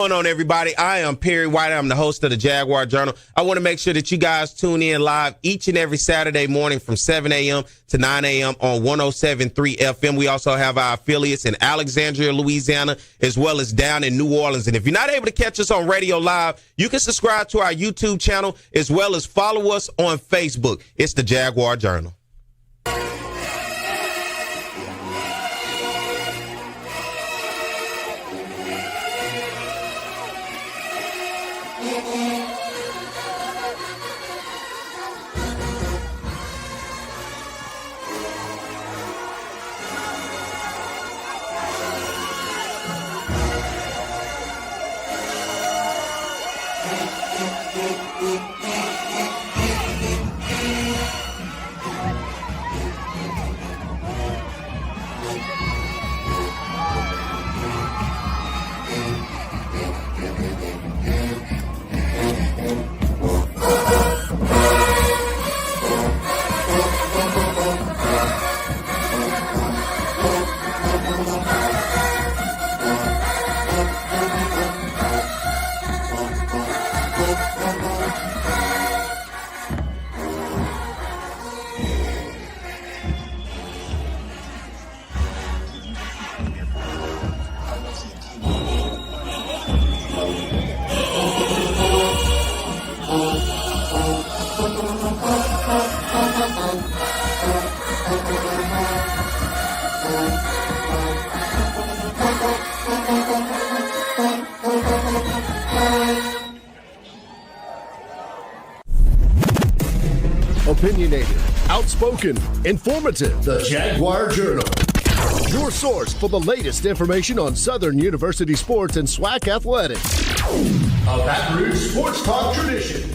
What's going on, everybody? I am Perry White. I'm the host of the Jaguar Journal. I want to make sure that you guys tune in live each and every Saturday morning from 7 a.m. to 9 a.m. on 107.3 FM. We also have our affiliates in Alexandria, Louisiana, as well as down in New Orleans. And if you're not able to catch us on radio live, you can subscribe to our YouTube channel as well as follow us on Facebook. It's the Jaguar Journal. Opinionated, outspoken, informative. The Jaguar Journal. Your source for the latest information on Southern University sports and SWAC athletics. A Baton Rouge sports talk tradition.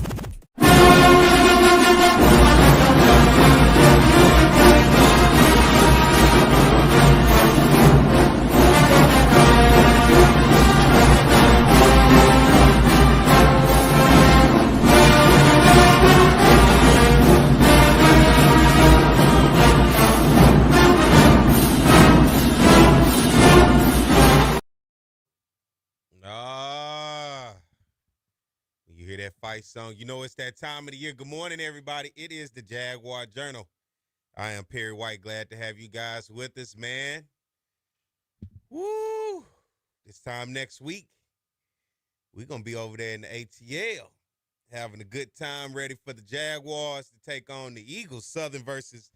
You hear that fight song? You know it's that time of the year. Good morning, everybody. It is the Jaguar Journal. I am Perry White. Glad to have you guys with us, man. Woo! This time next week, we're going to be over there in the ATL, having a good time, ready for the Jaguars to take on the Eagles, Southern versus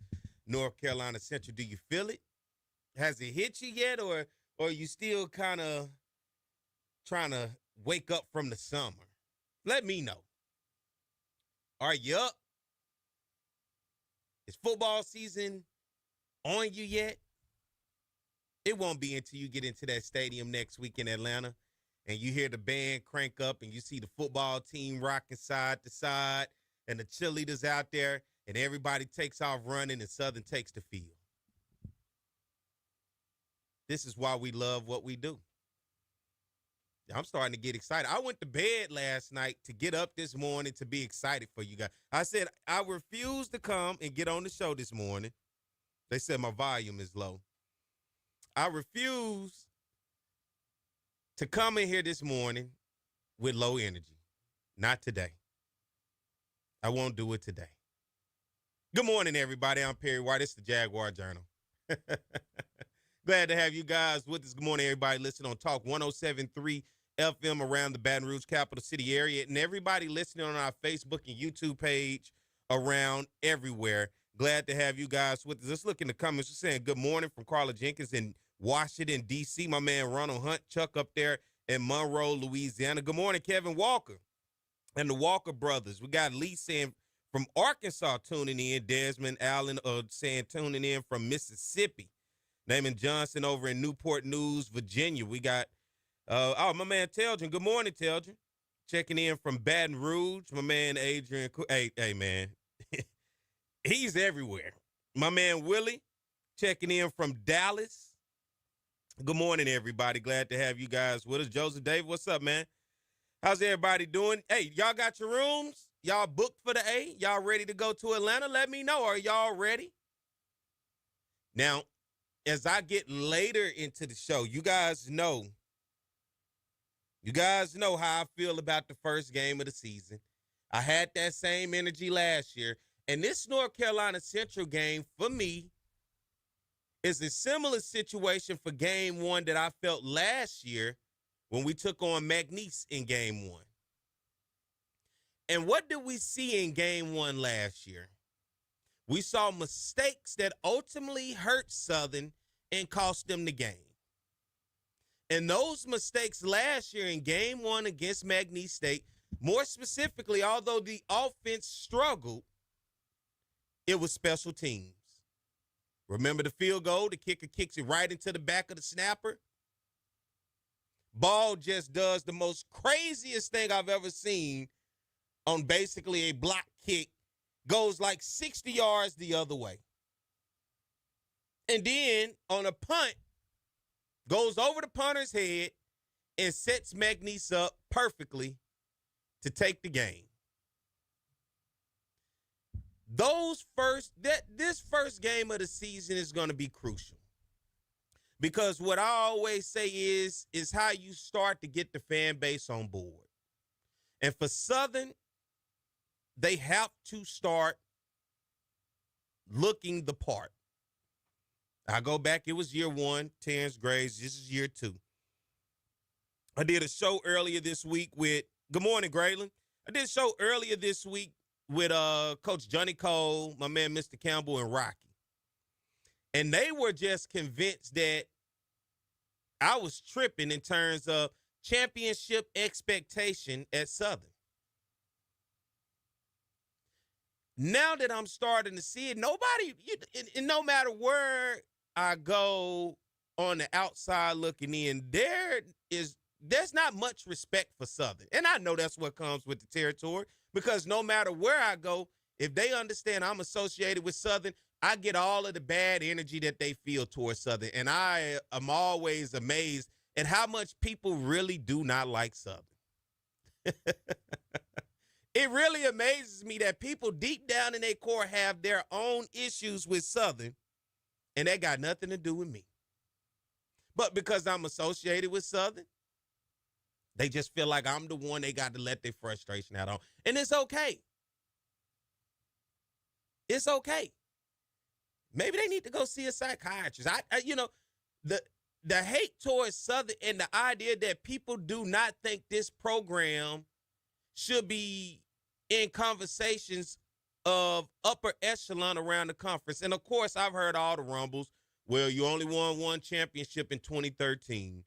North Carolina Central. Do you feel it? Has it hit you yet, or are you still kind of trying to wake up from the summer? Let me know. Are you up? Is football season on you yet? It won't be until you get into that stadium next week in Atlanta and you hear the band crank up and you see the football team rocking side to side and the cheerleaders out there and everybody takes off running and Southern takes the field. This is why we love what we do. I'm starting to get excited. I went to bed last night to get up this morning to be excited for you guys. I said I refuse to come and get on the show this morning. They said my volume is low. I refuse to come in here this morning with low energy. Not today. I won't do it today. Good morning, everybody. I'm Perry White. It's the Jaguar Journal. Glad to have you guys with us. Good morning, everybody. Listen on Talk 107.3 FM around the Baton Rouge capital city area, and everybody listening on our Facebook and YouTube page around everywhere. Glad to have you guys with us. Let's look in the comments. We're saying good morning from Carla Jenkins in Washington, D.C. My man Ronald Hunt, Chuck up there in Monroe, Louisiana. Good morning, Kevin Walker and the Walker brothers. We got Lee saying from Arkansas tuning in. Desmond Allen saying tuning in from Mississippi. Damon Johnson over in Newport News, Virginia. We got my man Teldrin. Good morning, Teldrin. Checking in from Baton Rouge. My man Adrian. Hey, man. He's everywhere. My man Willie checking in from Dallas. Good morning, everybody. Glad to have you guys with us. Joseph David, what's up, man? How's everybody doing? Hey, y'all got your rooms? Y'all booked for the A? Y'all ready to go to Atlanta? Let me know. Are y'all ready? Now, as I get later into the show, you guys know You guys know how I feel about the first game of the season. I had that same energy last year. And this North Carolina Central game, for me, is a similar situation for game one that I felt last year when we took on McNeese in game one. And what did we see in game one last year? We saw mistakes that ultimately hurt Southern and cost them the game. And those mistakes last year in game one against McNeese State, more specifically, although the offense struggled, it was special teams. Remember the field goal? The kicker kicks it right into the back of the snapper. Ball just does the most craziest thing I've ever seen on basically a block kick. Goes like 60 yards the other way. And then on a punt, goes over the punter's head and sets McNeese up perfectly to take the game. This first game of the season is going to be crucial. Because what I always say is how you start to get the fan base on board. And for Southern, they have to start looking the part. I go back, it was year one, Terrence Graves. This is year two. I did a show earlier this week with, good morning, Graylin. I did a show earlier this week with Coach Johnny Cole, my man Mr. Campbell, and Rocky. And they were just convinced that I was tripping in terms of championship expectation at Southern. Now that I'm starting to see it, no matter where I go on the outside looking in, there's not much respect for Southern. And I know that's what comes with the territory, because no matter where I go, if they understand I'm associated with Southern, I get all of the bad energy that they feel towards Southern. And I am always amazed at how much people really do not like Southern. It really amazes me that people deep down in their core have their own issues with Southern, and that got nothing to do with me. But because I'm associated with Southern, they just feel like I'm the one they got to let their frustration out on. And it's okay. It's okay. Maybe they need to go see a psychiatrist. The hate towards Southern and the idea that people do not think this program should be in conversations of upper echelon around the conference. And, of course, I've heard all the rumbles. Well, you only won one championship in 2013.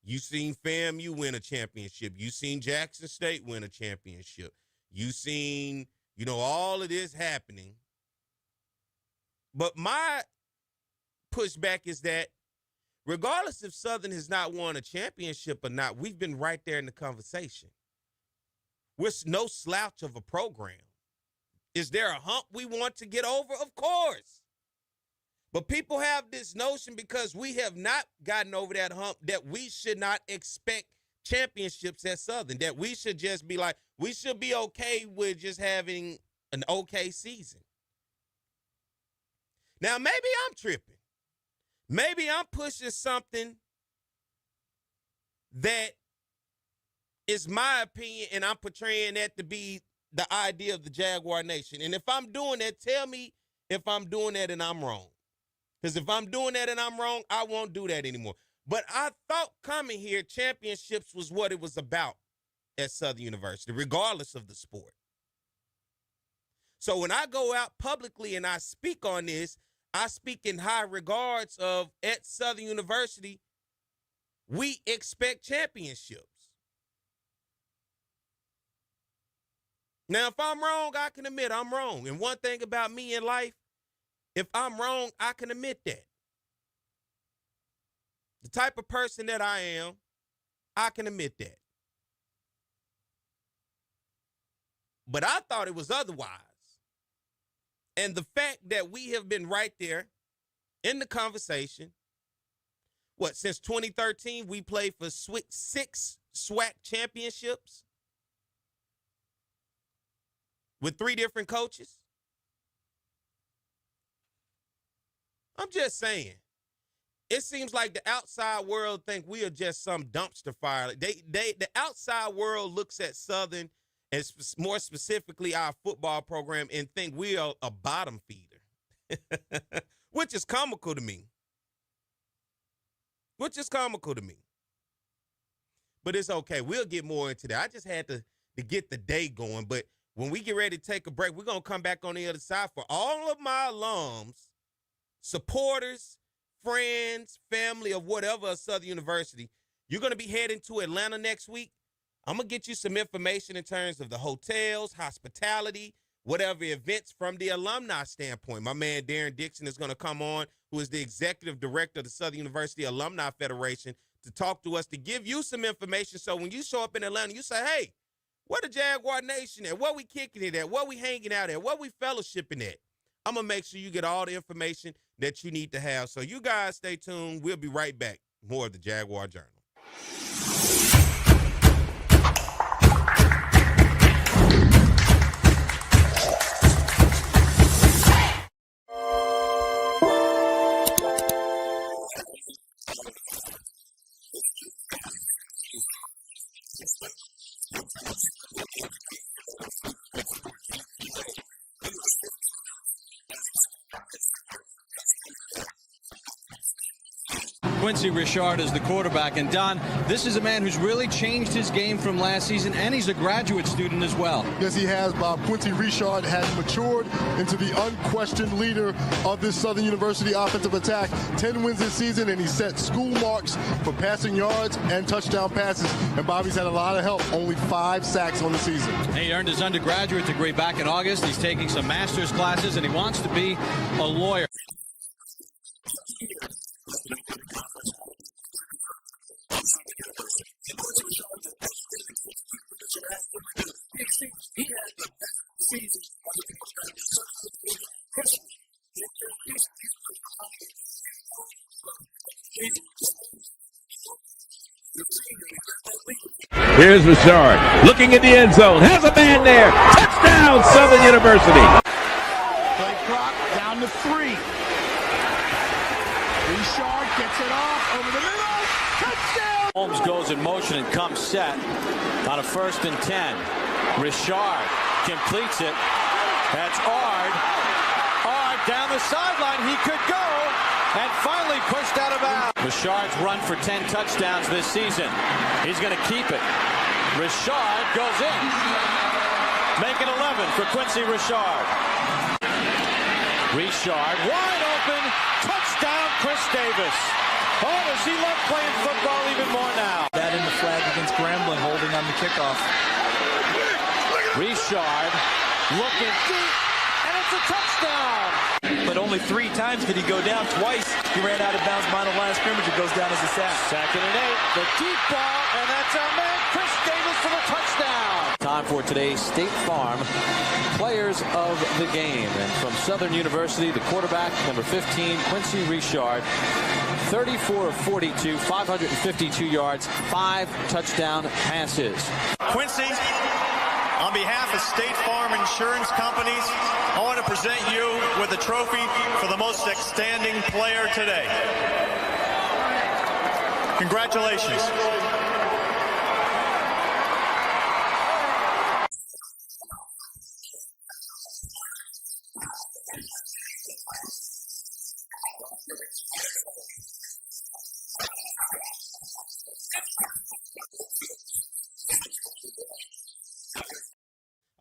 You seen FAMU win a championship. You seen Jackson State win a championship. You seen, all of this happening. But my pushback is that regardless if Southern has not won a championship or not, we've been right there in the conversation. We're no slouch of a program. Is there a hump we want to get over? Of course. But people have this notion because we have not gotten over that hump that we should not expect championships at Southern, that we should just be like, we should be okay with just having an okay season. Now, maybe I'm tripping. Maybe I'm pushing something that is my opinion, and I'm portraying that to be the idea of the Jaguar Nation. And if I'm doing that, tell me if I'm doing that and I'm wrong. Because if I'm doing that and I'm wrong, I won't do that anymore. But I thought coming here, championships was what it was about at Southern University, regardless of the sport. So when I go out publicly and I speak on this, I speak in high regards of at Southern University, we expect championships. Now, if I'm wrong, I can admit I'm wrong. And one thing about me in life, if I'm wrong, I can admit that. The type of person that I am, I can admit that. But I thought it was otherwise. And the fact that we have been right there in the conversation, since 2013, we played for 6 SWAC championships with 3 different coaches. I'm just saying, it seems like the outside world think we are just some dumpster fire. The outside world looks at Southern, and more specifically our football program, and think we are a bottom feeder, which is comical to me. But it's okay. We'll get more into that. I just had to get the day going. But when we get ready to take a break, we're going to come back on the other side. For all of my alums, supporters, friends, family of whatever Southern University, you're going to be heading to Atlanta next week. I'm going to get you some information in terms of the hotels, hospitality, whatever events from the alumni standpoint. My man Darren Dixon is going to come on, who is the executive director of the Southern University Alumni Federation, to talk to us, to give you some information. So when you show up in Atlanta, you say, hey, where the Jaguar Nation at? Where we kicking it at? Where we hanging out at? Where we fellowshipping at? I'm going to make sure you get all the information that you need to have. So you guys stay tuned. We'll be right back. More of the Jaguar Journal. Quincy Richard is the quarterback. And Don, this is a man who's really changed his game from last season, and he's a graduate student as well. Yes, he has, Bob. Quincy Richard has matured into the unquestioned leader of this Southern University offensive attack. 10 wins this season, and he set school marks for passing yards and touchdown passes. And Bobby's had a lot of help. Only 5 sacks on the season. He earned his undergraduate degree back in August. He's taking some master's classes, and he wants to be a lawyer. Here's Richard looking at the end zone. Has a man there. Touchdown, Southern University. Play clock down to 3. Richard gets it off over the middle. Touchdown! Holmes goes in motion and comes set on a 1st and 10. Richard completes it. That's Ard. Ard down the sideline. He could go. And finally pushed out of bounds. Richard's run for 10 touchdowns this season. He's going to keep it. Richard goes in. Make it 11 for Quincy Richard. Richard wide open. Touchdown, Chris Davis. Oh, does he love playing football even more now? That in the flag against Grambling, holding on the kickoff. Richard looking deep, and it's a touchdown. But only 3 times did he go down. Twice he ran out of bounds behind the line of scrimmage. It goes down as a sack. 2nd and 8. The deep ball, and that's our man Chris Davis for the touchdown. Time for today's State Farm Players of the Game. And from Southern University, the quarterback, number 15, Quincy Richard, 34 of 42, 552 yards, 5 touchdown passes. Quincy, on behalf of State Farm Insurance Companies, I want to present you with a trophy for the most outstanding player today. Congratulations.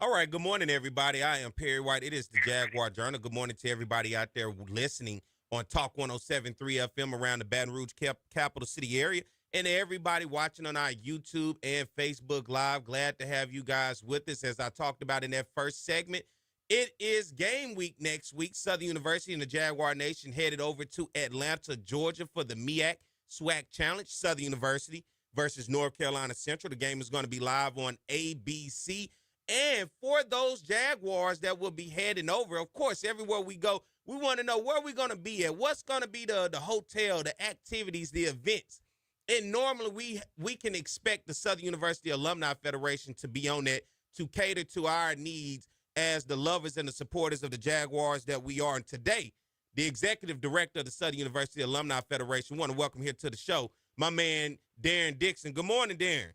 All right, good morning, everybody. I am Perry White. It is the Jaguar Journal. Good morning to everybody out there listening on Talk 107.3 FM around the Baton Rouge capital city area, and everybody watching on our YouTube and Facebook Live. Glad to have you guys with us. As I talked about in that first segment, it is game week next week. Southern University and the Jaguar Nation headed over to Atlanta, Georgia for the MEAC SWAC Challenge. Southern University versus North Carolina Central. The game is going to be live on ABC. And for those Jaguars that will be heading over, of course, everywhere we go, we want to know where we're going to be at, what's going to be the hotel, the activities, the events. And normally we can expect the Southern University Alumni Federation to be on that to cater to our needs as the lovers and the supporters of the Jaguars that we are. And today, the executive director of the Southern University Alumni Federation. We want to welcome here to the show my man, Darren Dixon. Good morning, Darren.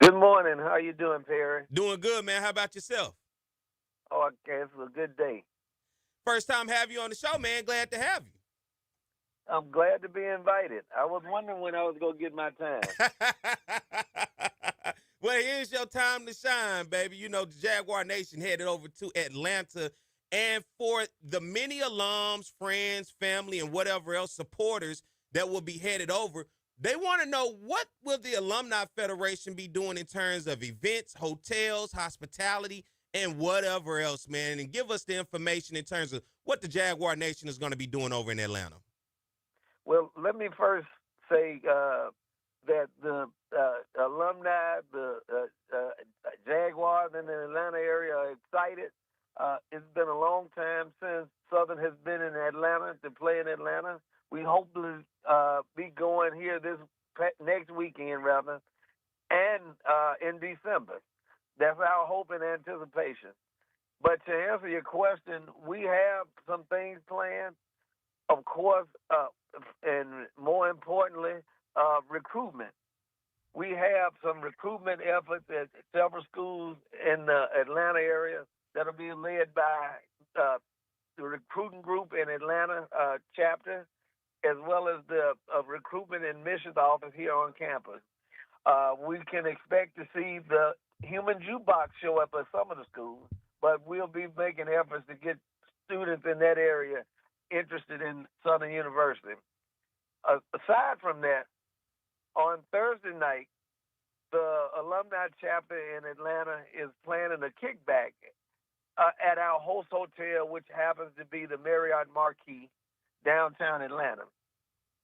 Good morning. How you doing, Perry? Doing good, man. How about yourself? Oh, okay. It's a good day. First time have you on the show, man. Glad to have you. I'm glad to be invited. I was wondering when I was going to get my time. Well, here's your time to shine, baby. You know, the Jaguar Nation headed over to Atlanta. And for the many alums, friends, family, and whatever else supporters that will be headed over, they want to know, what will the Alumni Federation be doing in terms of events, hotels, hospitality, and whatever else, man. And give us the information in terms of what the Jaguar Nation is going to be doing over in Atlanta. Well, let me first say that the alumni, the Jaguars in the Atlanta area are excited. It's been a long time since Southern has been in Atlanta to play in Atlanta. We hope to be going here this next weekend, rather, and in December. That's our hope and anticipation. But to answer your question, we have some things planned. Of course, and more importantly, recruitment. We have some recruitment efforts at several schools in the Atlanta area that are being led by the recruiting group in Atlanta chapter, as well as the recruitment and admissions office here on campus. We can expect to see the human jukebox show up at some of the schools, but we'll be making efforts to get students in that area interested in Southern University. Aside from that, on Thursday night, the alumni chapter in Atlanta is planning a kickback at our host hotel, which happens to be the Marriott Marquis, downtown Atlanta.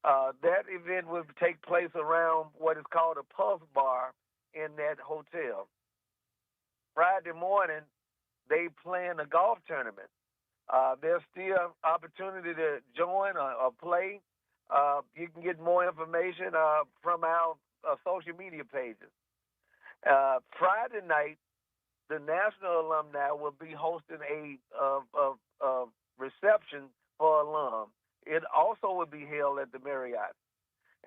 That event will take place around what is called a Pulse Bar in that hotel. Friday morning, they plan a golf tournament. There's still opportunity to join or play. You can get more information from our social media pages. Friday night, the National Alumni will be hosting a reception for alum. It also will be held at the Marriott.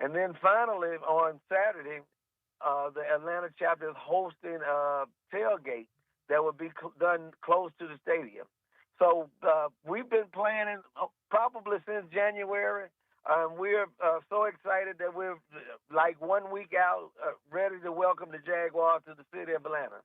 And then finally, on Saturday, the Atlanta chapter is hosting a tailgate that will be done close to the stadium. So we've been planning probably since January. We're so excited that we're like 1 week out, ready to welcome the Jaguars to the city of Atlanta.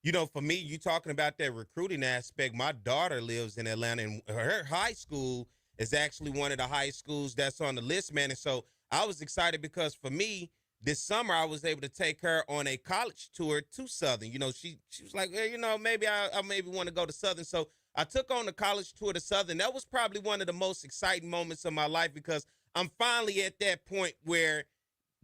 You know, for me, you talking about that recruiting aspect, my daughter lives in Atlanta, and her high school is actually one of the high schools that's on the list, man. And so I was excited because for me, this summer I was able to take her on a college tour to Southern. You know, she was like, well, you know, maybe I maybe want to go to Southern. So I took on the college tour to Southern. That was probably one of the most exciting moments of my life because I'm finally at that point where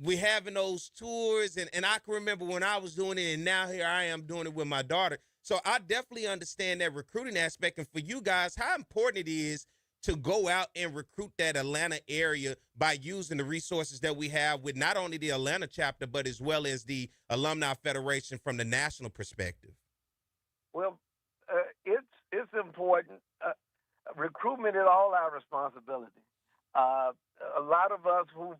we're having those tours. And I can remember when I was doing it, and now here I am doing it with my daughter. So I definitely understand that recruiting aspect. And for you guys, how important it is to go out and recruit that Atlanta area by using the resources that we have with not only the Atlanta chapter, but as well as the Alumni Federation from the national perspective. Well, it's important. Recruitment is all our responsibility. A lot of us who've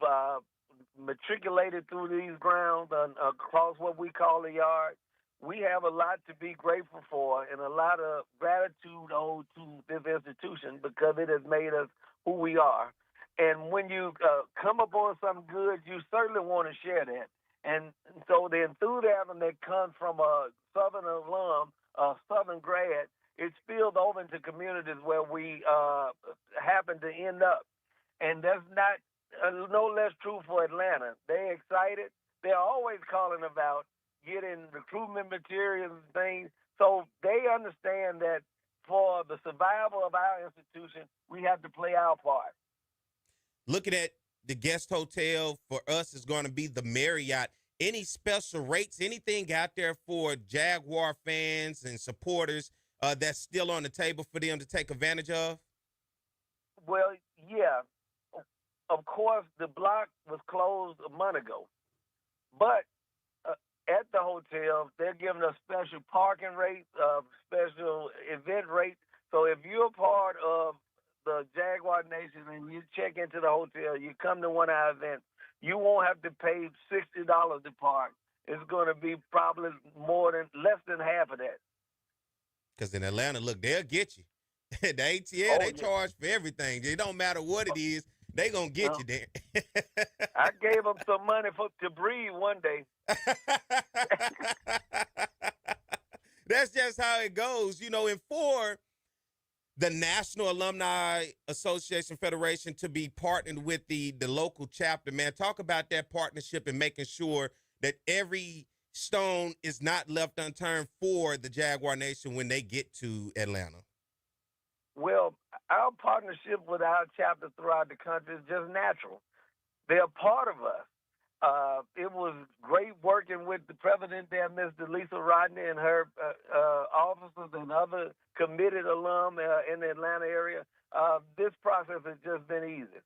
matriculated through these grounds across what we call the yard, we have a lot to be grateful for and a lot of gratitude owed to this institution because it has made us who we are. And when you come upon something good, you certainly want to share that. And so the enthusiasm that comes from a Southern alum, a Southern grad, it spilled over into communities where we happen to end up. And that's not no less true for Atlanta. They're excited. They're always calling about getting recruitment materials and things. So they understand that for the survival of our institution, we have to play our part. Looking at the guest hotel for us is going to be the Marriott. Any special rates, anything out there for Jaguar fans and supporters that's still on the table for them to take advantage of? Well, yeah. Of course, the block was closed a month ago. But at the hotel, they're giving us special parking rates, special event rates. So if you're part of the the Jaguar Nation and you check into the hotel, you come to one of our events, you won't have to pay $60 to park. It's going to be probably less than half of that. Because in Atlanta, look, they'll get you. The ATL, they charge for everything. It don't matter what it is. They going to get you there. I gave them some money to breathe one day. That's just how it goes. You know, and for the National Alumni Association Federation to be partnered with the local chapter, man, talk about that partnership and making sure that every stone is not left unturned for the Jaguar Nation when they get to Atlanta. Well, our partnership with our chapters throughout the country is just natural. They're part of us. It was great working with the president there, Mr. Lisa Rodney, and her officers and other committed alum in the Atlanta area. This process has just been easy.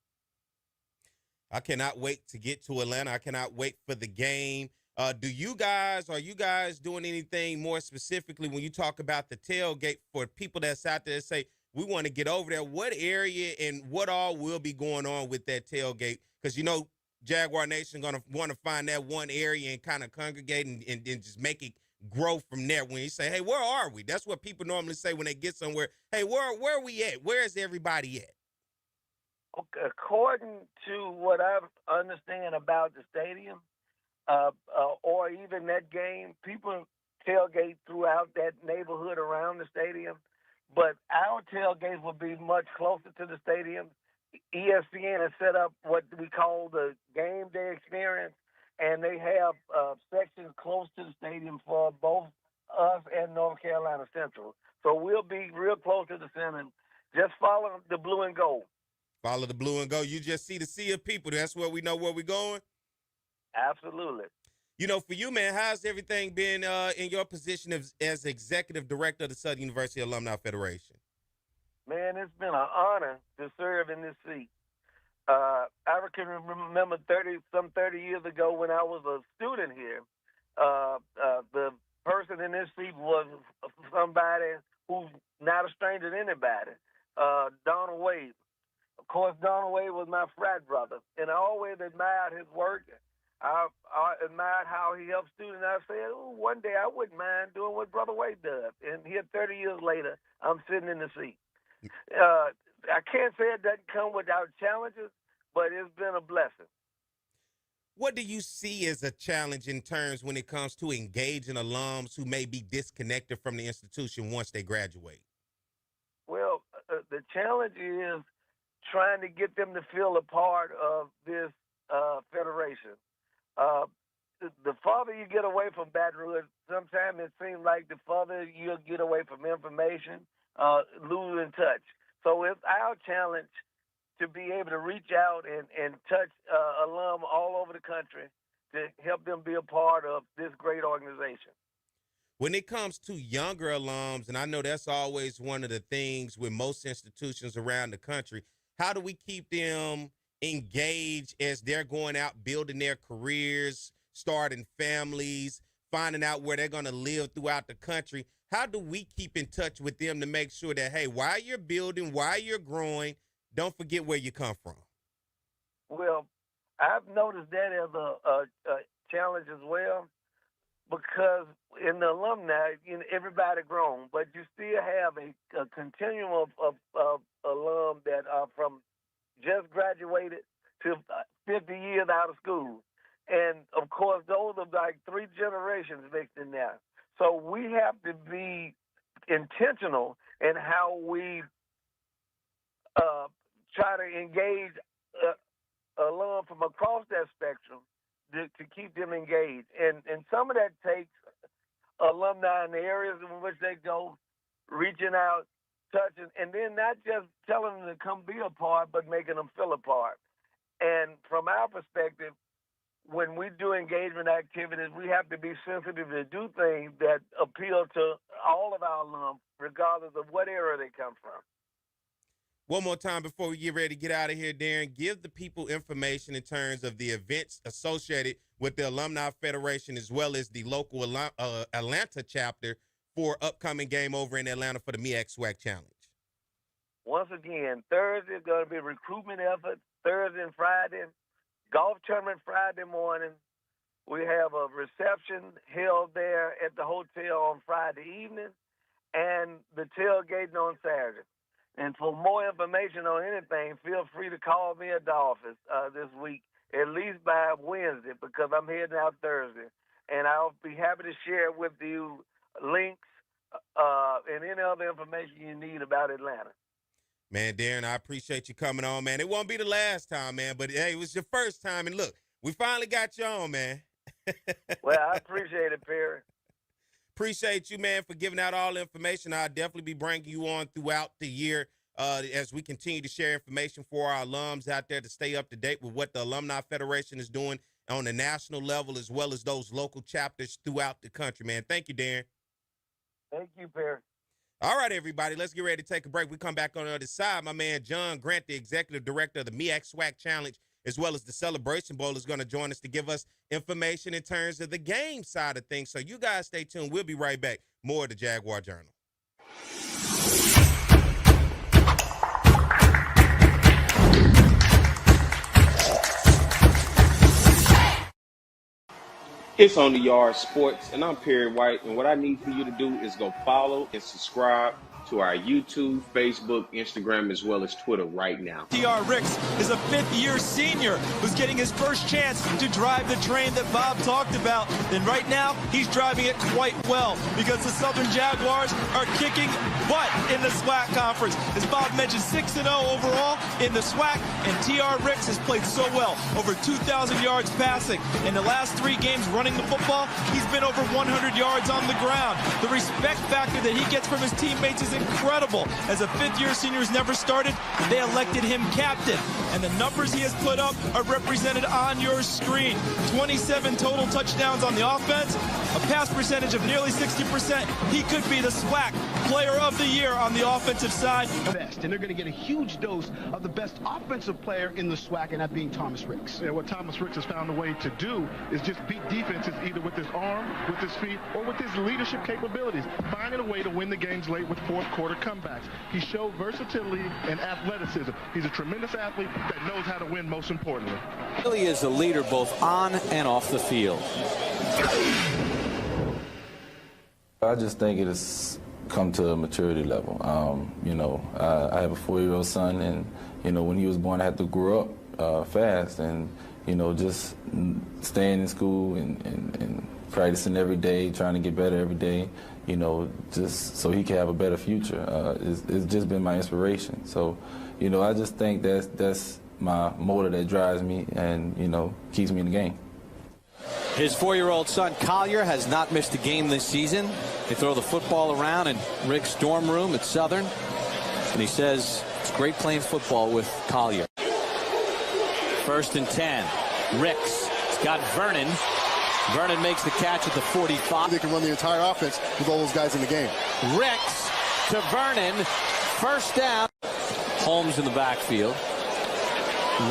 I cannot wait to get to Atlanta. I cannot wait for the game. Are you guys doing anything more specifically when you talk about the tailgate for people that's out there that say, we want to get over there? What area and what all will be going on with that tailgate? Because, you know, Jaguar Nation going to want to find that one area and kind of congregate and just make it grow from there. When you say, hey, where are we? That's what people normally say when they get somewhere. Hey, where are we at? Where is everybody at? Okay, according to what I understand about the stadium, or even that game, people tailgate throughout that neighborhood around the stadium. But our tailgates will be much closer to the stadium. ESPN has set up what we call the game day experience, and they have sections close to the stadium for both us and North Carolina Central. So we'll be real close to the center. Just follow the blue and gold. Follow the blue and gold. You just see the sea of people. That's where we know where we're going. Absolutely. You know, for you, man, how's everything been in your position as executive director of the Southern University Alumni Federation? Man, it's been an honor to serve in this seat. I can remember 30 years ago when I was a student here, the person in this seat was somebody who's not a stranger to anybody, Donald Wade. Of course, Donald Wade was my frat brother, and I always admired his work. I admired how he helped students. I said, one day I wouldn't mind doing what Brother Wade does. And here, 30 years later, I'm sitting in the seat. I can't say it doesn't come without challenges, but it's been a blessing. What do you see as a challenge in terms when it comes to engaging alums who may be disconnected from the institution once they graduate? Well, the challenge is trying to get them to feel a part of this federation. The farther you get away from Baton Rouge, sometimes it seems like the farther you get away from information, losing touch. So it's our challenge to be able to reach out and touch alum all over the country to help them be a part of this great organization. When it comes to younger alums, and I know that's always one of the things with most institutions around the country, how do we keep them engaged as they're going out building their careers, starting families, finding out where they're going to live throughout the country? How do we keep in touch with them to make sure that, hey, while you're building, while you're growing, don't forget where you come from? Well, I've noticed that as a challenge as well, because in the alumni, everybody grown, but you still have a continuum of alum that are from just graduated to 50 years out of school. And, of course, those are like 3 generations mixed in there. So we have to be intentional in how we try to engage alum from across that spectrum to keep them engaged. And some of that takes alumni in the areas in which they go, reaching out, touching, and then not just telling them to come be a part, but making them feel a part. And from our perspective, when we do engagement activities, we have to be sensitive to do things that appeal to all of our alum, regardless of what area they come from. One more time before we get ready to get out of here, Darren, give the people information in terms of the events associated with the Alumni Federation as well as the local Atlanta chapter for upcoming game over in Atlanta for the MEAC SWAC Challenge. once again, Thursday is going to be recruitment effort, Thursday and Friday, golf tournament Friday morning. We have a reception held there at the hotel on Friday evening, and the tailgating on Saturday. And for more information on anything, feel free to call me at the office this week, at least by Wednesday, because I'm heading out Thursday. And I'll be happy to share with you links and any other information you need about Atlanta. Man, Darren, I appreciate you coming on, man. It won't be the last time, man, but hey, it was your first time. And look, we finally got you on, man. Well, I appreciate it, Perry. Appreciate you, man, for giving out all the information. I'll definitely be bringing you on throughout the year as we continue to share information for our alums out there to stay up to date with what the Alumni Federation is doing on the national level, as well as those local chapters throughout the country, man. Thank you, Darren. Thank you, Perry. All right, everybody, let's get ready to take a break. We come back on the other side. My man John Grant, the executive director of the MEAC SWAC Challenge, as well as the Celebration Bowl, is going to join us to give us information in terms of the game side of things. So you guys stay tuned. We'll be right back. More of the Jaguar Journal. It's On the Yard Sports, and I'm Perry White, and what I need for you to do is go follow and subscribe to our YouTube, Facebook, Instagram, as well as Twitter right now. T.R. Ricks is a fifth-year senior who's getting his first chance to drive the train that Bob talked about. And right now, he's driving it quite well because the Southern Jaguars are kicking butt in the SWAC conference. As Bob mentioned, 6-0 overall in the SWAC, and T.R. Ricks has played so well, over 2,000 yards passing. In the last 3 games running the football, he's been over 100 yards on the ground. The respect factor that he gets from his teammates is incredible. As a fifth-year senior who's never started, they elected him captain. And the numbers he has put up are represented on your screen. 27 total touchdowns on the offense, a pass percentage of nearly 60%. He could be the SWAC Player of the Year on the offensive side. And they're going to get a huge dose of the best offensive player in the SWAC, and that being Thomas Ricks. Yeah, what Thomas Ricks has found a way to do is just beat defenses either with his arm, with his feet, or with his leadership capabilities, finding a way to win the games late with fourth-quarter comebacks. He showed versatility and athleticism. He's a tremendous athlete that knows how to win, most importantly. Really is a leader both on and off the field. I just think it has come to a maturity level. I have a 4-year-old son, and, when he was born, I had to grow up fast, and, just staying in school and practicing every day, trying to get better every day, just so he can have a better future. It's just been my inspiration. So, I just think that's my motor that drives me and, keeps me in the game. His 4-year-old son, Collier, has not missed a game this season. They throw the football around in Rick's dorm room at Southern, and he says it's great playing football with Collier. 1st and 10. Ricks. He's got Vernon. Vernon makes the catch at the 45. They can run the entire offense with all those guys in the game. Ricks to Vernon. 1st down. Holmes in the backfield.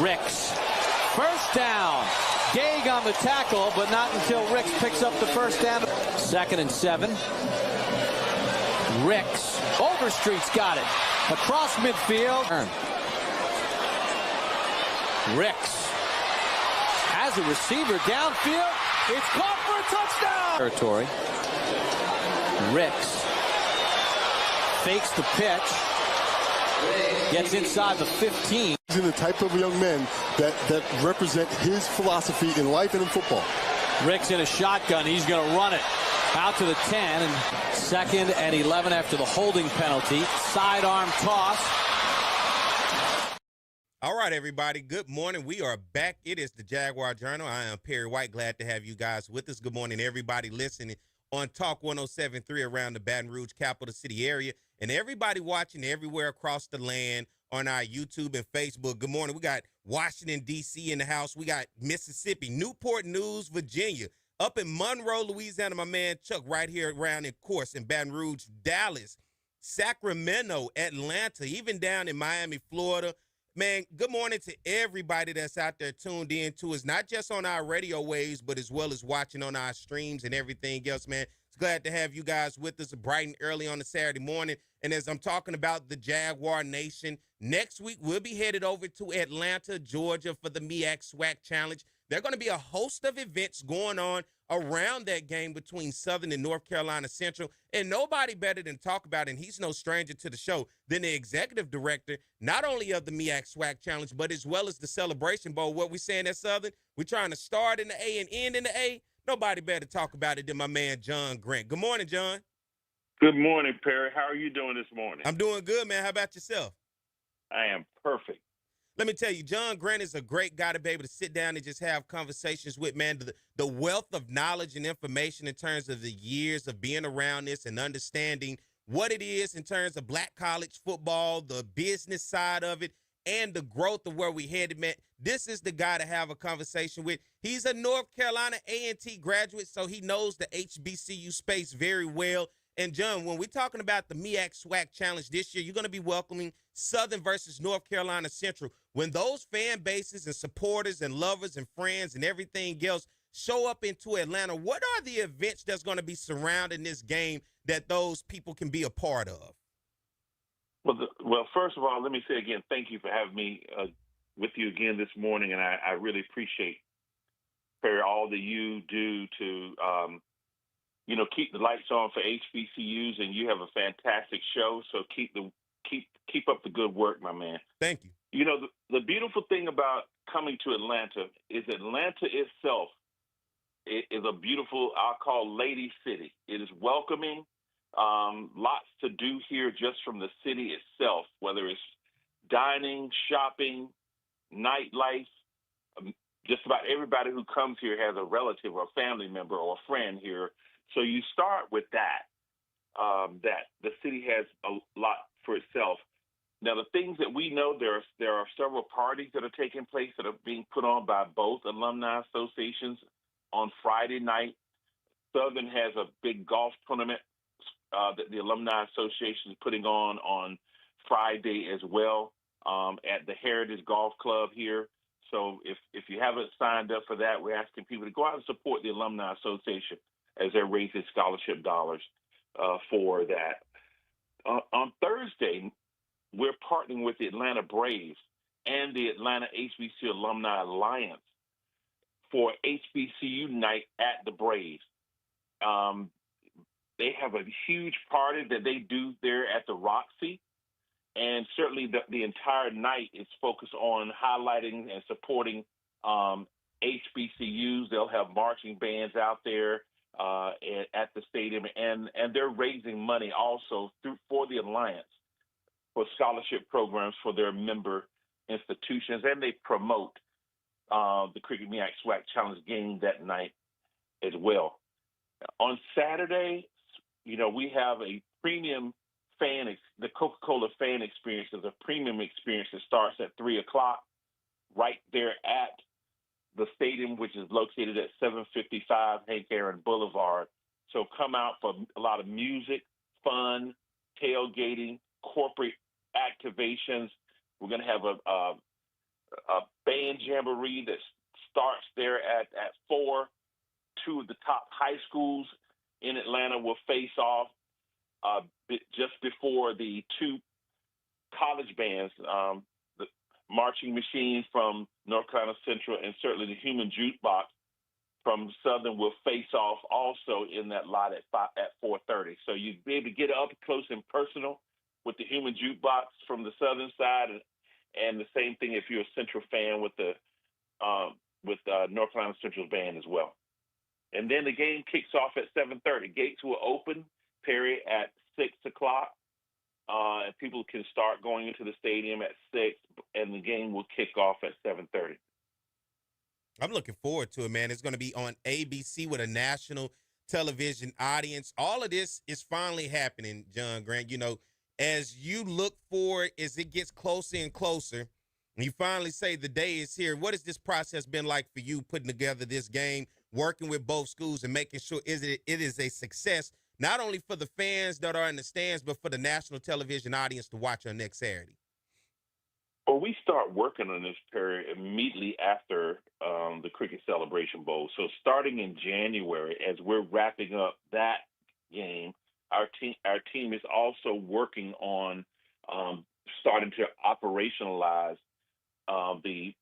Ricks. 1st down. Gage on the tackle, but not until Ricks picks up the 1st down. 2nd and 7. Ricks. Overstreet's got it. Across midfield. Ricks has a receiver downfield. It's caught for a touchdown. Territory. Ricks fakes the pitch. Gets inside the 15. He's in the type of young men that represent his philosophy in life and in football. Ricks in a shotgun. He's going to run it out to the 10. And 2nd and 11 after the holding penalty. Sidearm toss. All right, everybody. Good morning. We are back. It is the Jaguar Journal. I am Perry White. Glad to have you guys with us. Good morning, everybody listening on Talk 107.3 around the Baton Rouge capital city area, and everybody watching everywhere across the land on our YouTube and Facebook. Good morning. We got Washington, D.C. in the house. We got Mississippi, Newport News, Virginia. Up in Monroe, Louisiana, my man Chuck right here around, of course, in Baton Rouge, Dallas, Sacramento, Atlanta, even down in Miami, Florida. Man, good morning to everybody that's out there tuned in to us, not just on our radio waves, but as well as watching on our streams and everything else, man. It's glad to have you guys with us bright and early on a Saturday morning. And as I'm talking about the Jaguar Nation, next week we'll be headed over to Atlanta, Georgia for the MEAC SWAC Challenge. There are going to be a host of events going on around that game between Southern and North Carolina Central. And nobody better than talk about it, and he's no stranger to the show, than the executive director, not only of the MEAC SWAC Challenge, but as well as the Celebration Bowl. What we saying at Southern, we're trying to start in the A and end in the A. Nobody better talk about it than my man, John Grant. Good morning, John. Good morning, Perry. How are you doing this morning? I'm doing good, man. How about yourself? I am perfect. Let me tell you, John Grant is a great guy to be able to sit down and just have conversations with, man. The wealth of knowledge and information in terms of the years of being around this and understanding what it is in terms of black college football, the business side of it, and the growth of where we headed, man. This is the guy to have a conversation with. He's a North Carolina A&T graduate, so he knows the HBCU space very well. And, John, when we're talking about the MEAC SWAC Challenge this year, you're going to be welcoming Southern versus North Carolina Central. When those fan bases and supporters and lovers and friends and everything else show up into Atlanta, what are the events that's going to be surrounding this game that those people can be a part of? Well, first of all, let me say again, thank you for having me with you again this morning, and I really appreciate, Perry, all that you do to keep the lights on for HBCUs, and you have a fantastic show. So keep up the good work, my man. Thank you. You know, the beautiful thing about coming to Atlanta is Atlanta itself is a beautiful, I'll call, lady city. It is welcoming. Lots to do here just from the city itself, whether it's dining, shopping, nightlife. Just about everybody who comes here has a relative or a family member or a friend here. So you start with that the city has a lot for itself. Now, the things that we know, there are several parties that are taking place that are being put on by both alumni associations on Friday night. Southern has a big golf tournament that the Alumni Association is putting on Friday as well at the Heritage Golf Club here. So if you haven't signed up for that, we're asking people to go out and support the Alumni Association as they're raising scholarship dollars for that. On Thursday, we're partnering with the Atlanta Braves and the Atlanta HBCU Alumni Alliance for HBCU night at the Braves. They have a huge party that they do there at the Roxy, and certainly the entire night is focused on highlighting and supporting HBCUs. They'll have marching bands out there at the stadium, and they're raising money also for the Alliance for scholarship programs for their member institutions, and they promote the Cricket MEAC SWAC Challenge game that night as well. On Saturday, we have a premium the Coca-Cola fan experience is a premium experience that starts at 3 o'clock right there at the stadium, which is located at 755 Hank Aaron Boulevard. So come out for a lot of music, fun, tailgating, corporate activations. We're going to have a band jamboree that starts there at 4. Two of the top high schools in Atlanta will face off just before the two college bands, the Marching Machines from North Carolina Central and certainly the Human Jukebox from Southern will face off also in that lot at 4:30. So you'd be able to get up close and personal with the Human Jukebox from the Southern side, and the same thing if you're a Central fan with the North Carolina Central's band as well. And then the game kicks off at 7:30. Gates will open, Perry, at 6 o'clock. And people can start going into the stadium at 6, and the game will kick off at 7:30. I'm looking forward to it, man. It's going to be on ABC with a national television audience. All of this is finally happening, John Grant. As you look forward, as it gets closer and closer, and you finally say the day is here, what has this process been like for you putting together this game, working with both schools and making sure it is a success, not only for the fans that are in the stands, but for the national television audience to watch on next Saturday? Well, we start working on this, Perry, immediately after the Cricket Celebration Bowl. So starting in January, as we're wrapping up that team is also working on starting to operationalize the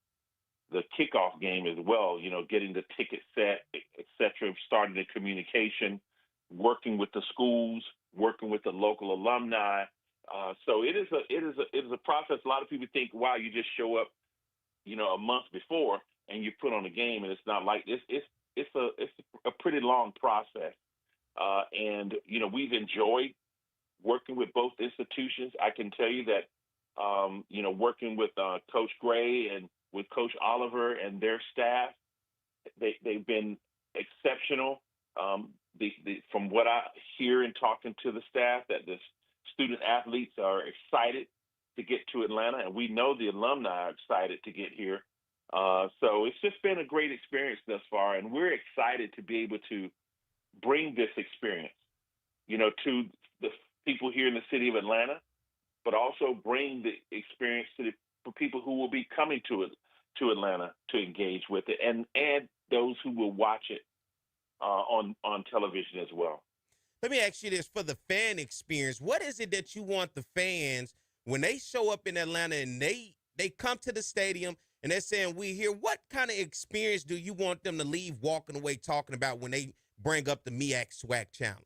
kickoff game as well. Getting the ticket set, et cetera, starting the communication, working with the schools, working with the local alumni. So it is a process. A lot of people think, wow, you just show up, a month before and you put on a game, and it's not like this. It's a pretty long process, and we've enjoyed working with both institutions. I can tell you that working with Coach Gray and with Coach Oliver and their staff, they've been exceptional. From what I hear and talking to the staff, that the student athletes are excited to get to Atlanta, and we know the alumni are excited to get here. So it's just been a great experience thus far, and we're excited to be able to bring this experience, to the people here in the city of Atlanta, but also bring the experience for people who will be coming to Atlanta to engage with it, and those who will watch it on television as well. Let me ask you this: for the fan experience, what is it that you want the fans when they show up in Atlanta and they come to the stadium and they're saying, "We here"? What kind of experience do you want them to leave walking away talking about when they bring up the MEAC SWAC Challenge?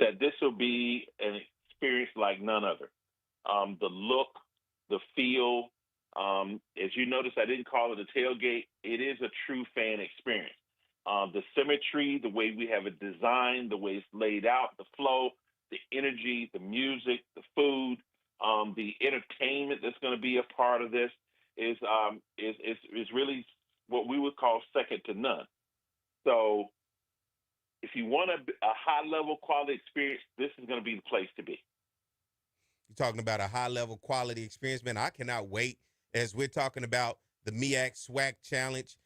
That this will be an experience like none other. The look, the feel. As you notice, I didn't call it a tailgate. It is a true fan experience. The symmetry, the way we have it designed, the way it's laid out, the flow, the energy, the music, the food, the entertainment that's going to be a part of this is really what we would call second to none. So if you want a high-level quality experience, this is going to be the place to be. You're talking about a high-level quality experience, man. I cannot wait as we're talking about the MEAC SWAC Challenge.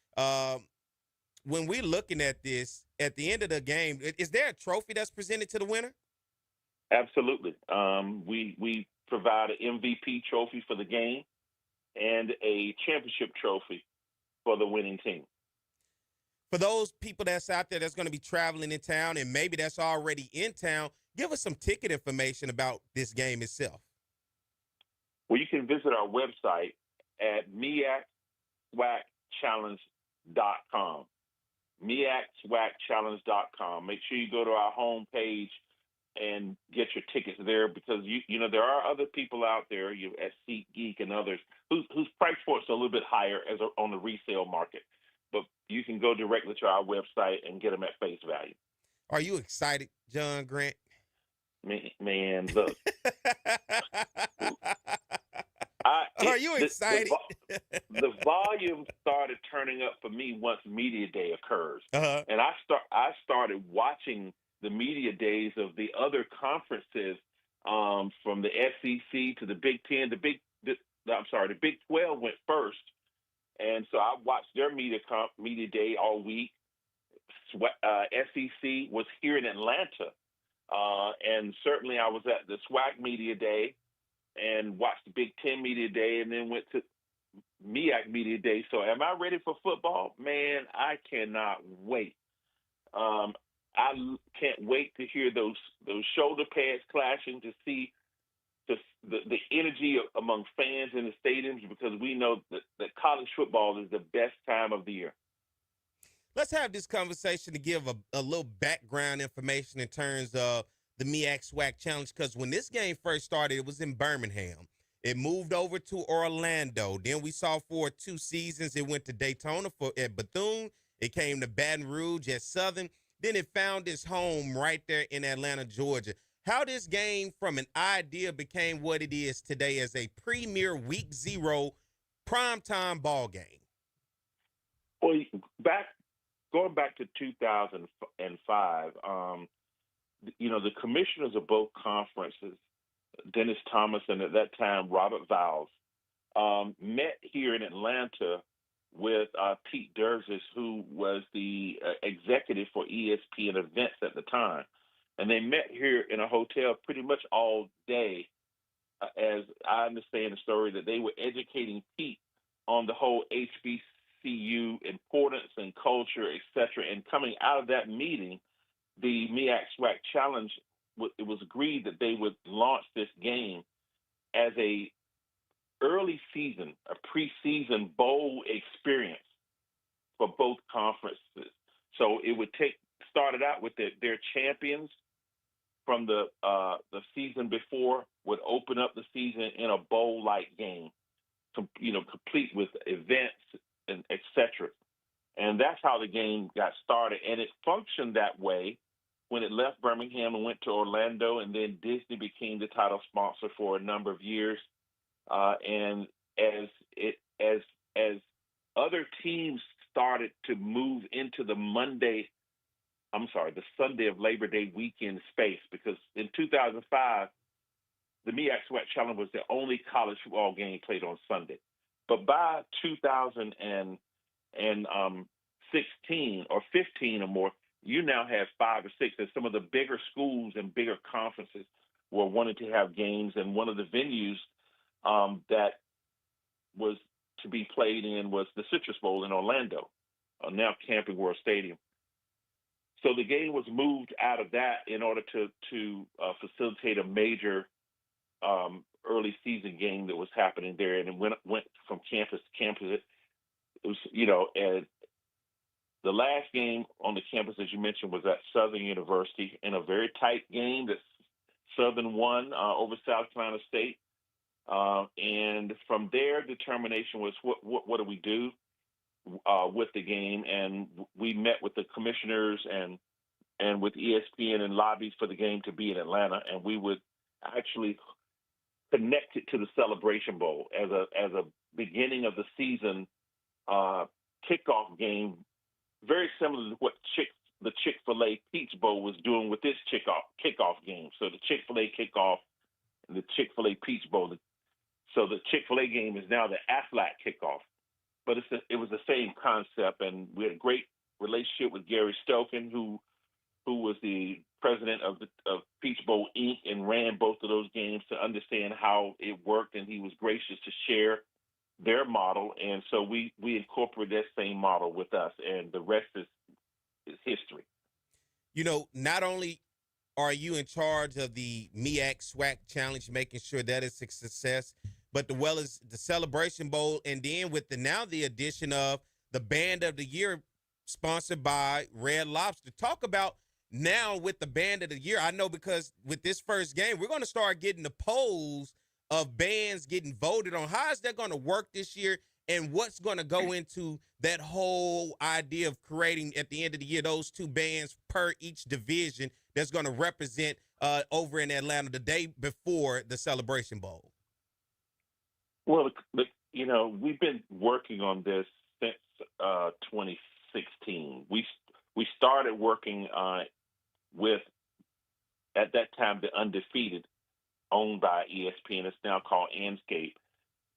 When we're looking at this, at the end of the game, is there a trophy that's presented to the winner? Absolutely. We provide an MVP trophy for the game and a championship trophy for the winning team. For those people that's out there that's going to be traveling in town and maybe that's already in town, give us some ticket information about this game itself. Well, you can visit our website at MEACSWACchallenge.com. MEACSWACchallenge.com. Make sure you go to our homepage and get your tickets there, because there are other people out there, at SeatGeek and others, whose price points are a little bit higher on the resale market. But you can go directly to our website and get them at face value. Are you excited, John Grant? Man, look. Are you excited? The volume started turning up for me once Media Day occurs. Uh-huh. And I started watching the media days of the other conferences, from the SEC to the Big Ten. The Big 12 went first. And so I watched their media day all week. SEC was here in Atlanta. And certainly I was at the SWAC Media Day and watched the Big Ten Media Day, and then went to MEAC Media Day. So am I ready for football? Man, I cannot wait. I can't wait to hear those shoulder pads clashing, to see the energy among fans in the stadiums, because we know that college football is the best time of the year. Let's have this conversation to give a little background information in terms of the MEAC SWAC Challenge, because when this game first started, it was in Birmingham. It moved over to Orlando. Then we saw for 2 seasons, it went to Daytona at Bethune. It came to Baton Rouge at Southern. Then it found its home right there in Atlanta, Georgia. How this game from an idea became what it is today as a premier Week 0 primetime ball game. Well, going back to 2005, the commissioners of both conferences, Dennis Thomas and at that time Robert Vowles, met here in Atlanta with Pete Durzis, who was the executive for ESPN Events at the time. And they met here in a hotel pretty much all day, as I understand the story, that they were educating Pete on the whole HBCU importance and culture, et cetera. And coming out of that meeting, the MEAC SWAC Challenge it was agreed that they would launch this game as a early season, a preseason bowl experience for both conferences. So it would started out with their champions from the season before would open up the season in a bowl-like game, complete with events and et cetera. And that's how the game got started. And it functioned that way when it left Birmingham and went to Orlando, and then Disney became the title sponsor for a number of years. And as other teams started to move into the Sunday of Labor Day weekend space, because in 2005, the MEAC SWAC Challenge was the only college football game played on Sunday. But by 2016 or 15 or more, you now have 5 or 6, and some of the bigger schools and bigger conferences were wanting to have games, and one of the venues that was to be played in was the Citrus Bowl in Orlando, now Camping World Stadium. So the game was moved out of that in order to facilitate a major early season game that was happening there, and it went from campus to campus. It was, and the last game on the campus, as you mentioned, was at Southern University in a very tight game that Southern won over South Carolina State. And from there, determination was what do we do with the game? And we met with the commissioners and with ESPN and lobbies for the game to be in Atlanta, and we would actually connect it to the Celebration Bowl as a beginning of the season kickoff game, very similar to what the Chick-fil-A Peach Bowl was doing with this kickoff game. So the Chick-fil-A kickoff and the Chick-fil-A Peach Bowl. So the Chick-fil-A game is now the Aflac kickoff. But it was the same concept, and we had a great relationship with Gary Stoken, who was the president of Peach Bowl Inc. and ran both of those games to understand how it worked, and he was gracious to share their model. And so we incorporated that same model with us, and the rest is history. Not only are you in charge of the MEAC SWAC Challenge, making sure that it's a success, but well as the Celebration Bowl, and then with the addition of the Band of the Year sponsored by Red Lobster. Talk about now with the Band of the Year. I know because with this first game, we're going to start getting the polls of bands getting voted on. How is that going to work this year, and what's going to go into that whole idea of creating at the end of the year those 2 bands per each division that's going to represent over in Atlanta the day before the Celebration Bowl? Well, we've been working on this since 2016. We started working with, at that time, the Undefeated, owned by ESPN. It's now called Anscape,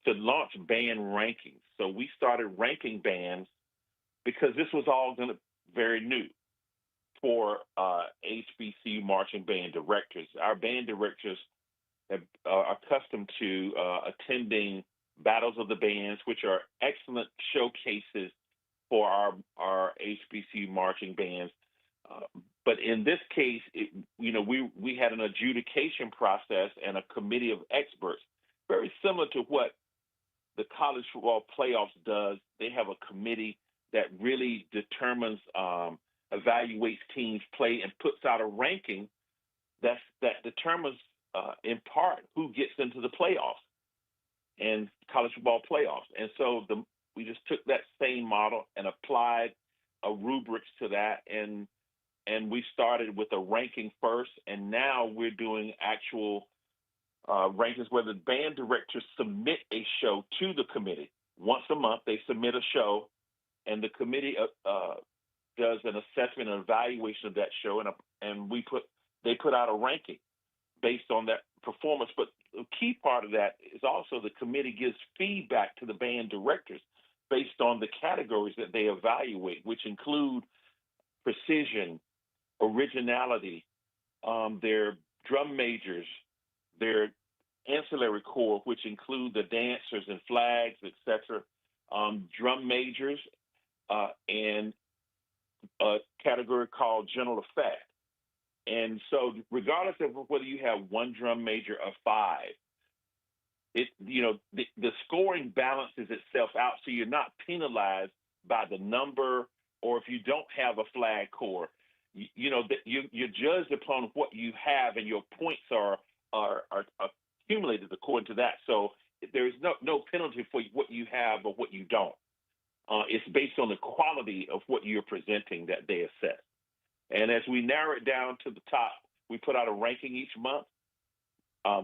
to launch band rankings. So we started ranking bands because this was all very new for HBCU marching band directors. Our band directors are accustomed to attending battles of the bands, which are excellent showcases for our HBCU marching bands. But in this case, we had an adjudication process and a committee of experts, very similar to what the college football playoffs does. They have a committee that really determines, evaluates teams' play, and puts out a ranking that determines, in part, who gets into the playoffs and college football playoffs. And so we just took that same model and applied a rubrics to that, and we started with a ranking first, and now we're doing actual rankings where the band directors submit a show to the committee. Once a month, they submit a show, and the committee does an assessment and evaluation of that show, and they put out a ranking based on that performance. But the key part of that is also the committee gives feedback to the band directors based on the categories that they evaluate, which include precision, originality, their drum majors, their ancillary corps, which include the dancers and flags, etc., drum majors, and a category called general effect. And so regardless of whether you have one drum major or five, the scoring balances itself out, so you're not penalized by the number, or if you don't have a flag corps, you're judged upon what you have, and your points are accumulated according to that. So there's no penalty for what you have or what you don't. It's based on the quality of what you're presenting that they assess. And as we narrow it down to the top, we put out a ranking each month.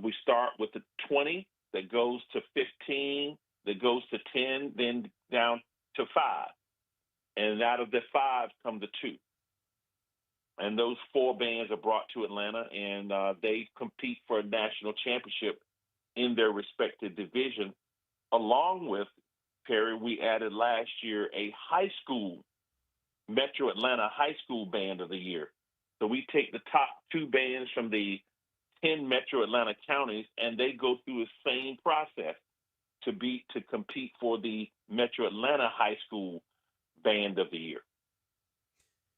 We start with the 20, that goes to 15, that goes to 10, then down to 5. And out of the 5 come the 2. And those 4 bands are brought to Atlanta, and they compete for a national championship in their respective division. Along with, Perry, we added last year a high school, Metro Atlanta High School Band of the Year. So we take the top 2 bands from the 10 Metro Atlanta counties, and they go through the same process to compete for the Metro Atlanta High School Band of the Year.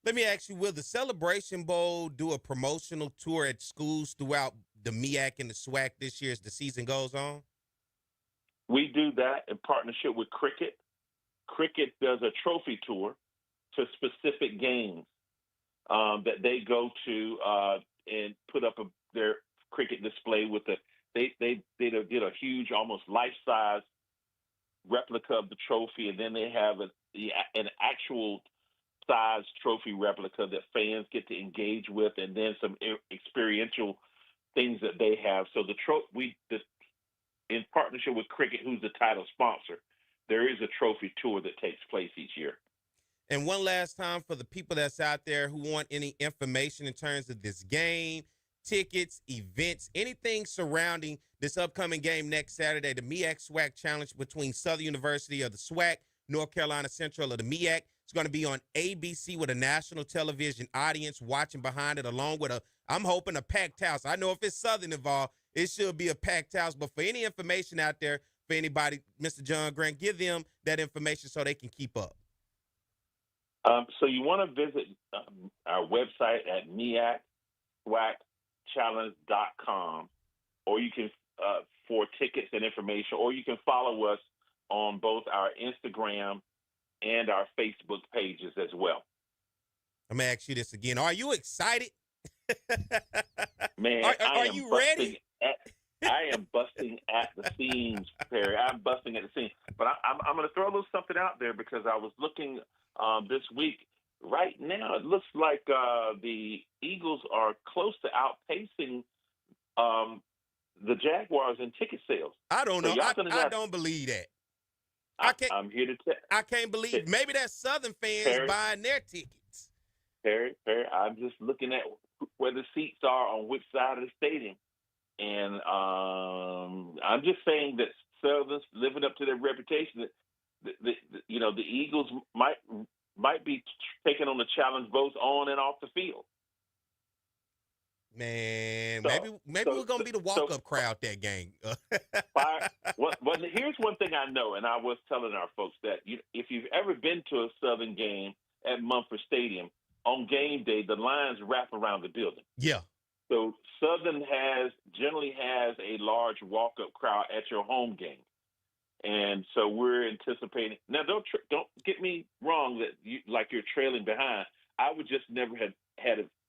Let me ask you, will the Celebration Bowl do a promotional tour at schools throughout the MEAC and the SWAC this year as the season goes on? We do that in partnership with Cricket. Cricket does a trophy tour to specific games that they go to and put up their cricket display with they did a huge, almost life-size replica of the trophy, and then they have an actual size trophy replica that fans get to engage with, and then some experiential things that they have. So in partnership with Cricket, who's the title sponsor, there is a trophy tour that takes place each year. And one last time for the people that's out there who want any information in terms of this game, tickets, events, anything surrounding this upcoming game next Saturday, the MEAC SWAC Challenge between Southern University of the SWAC, North Carolina Central of the MEAC. It's going to be on ABC with a national television audience watching behind it, along with I'm hoping a packed house. I know if it's Southern involved, it should be a packed house. But for any information out there, for anybody, Mr. John Grant, give them that information so they can keep up. So you want to visit our website at MEACSWACchallenge.com, or you can for tickets and information, or you can follow us on both our Instagram and our Facebook pages as well. I'm going to ask you this again. Are you excited? Man, are you ready? I am busting at the seams, Perry. I'm busting at the seams. But I'm going to throw a little something out there, because I was looking this week. Right now, it looks like the Eagles are close to outpacing the Jaguars in ticket sales. I don't know. I don't believe that. I'm here to tell. I can't believe. Maybe that's Southern fans buying their tickets. Perry, I'm just looking at where the seats are on which side of the stadium. And I'm just saying that Southern's living up to their reputation. That the Eagles might be taking on the challenge both on and off the field. Man, maybe we're gonna be the walk-up crowd that game. Well, here's one thing I know, and I was telling our folks that if you've ever been to a Southern game at Mumford Stadium, on game day the lines wrap around the building. Yeah. So Southern generally has a large walk-up crowd at your home game, and so we're anticipating. Now, don't get me wrong that you're trailing behind. I would just never had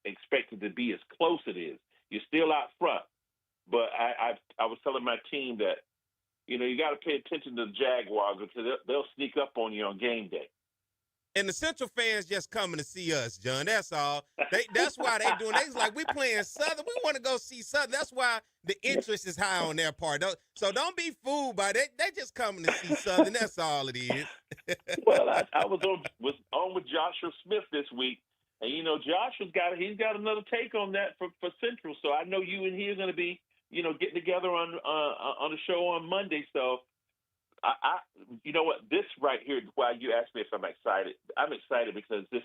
expected to be as close it is. You're still out front, but I was telling my team that you got to pay attention to the Jaguars, because they'll sneak up on you on game day. And the Central fans just coming to see us, John. That's all. That's why they doing. They's like, we playing Southern. We want to go see Southern. That's why the interest is high on their part. So don't be fooled by that. They just coming to see Southern. That's all it is. Well, I was on with Joshua Smith this week, and Joshua's got another take on that for Central. So I know you and he are going to be getting together on the show on Monday. So. You know what? This right here, why you asked me if I'm excited. I'm excited because this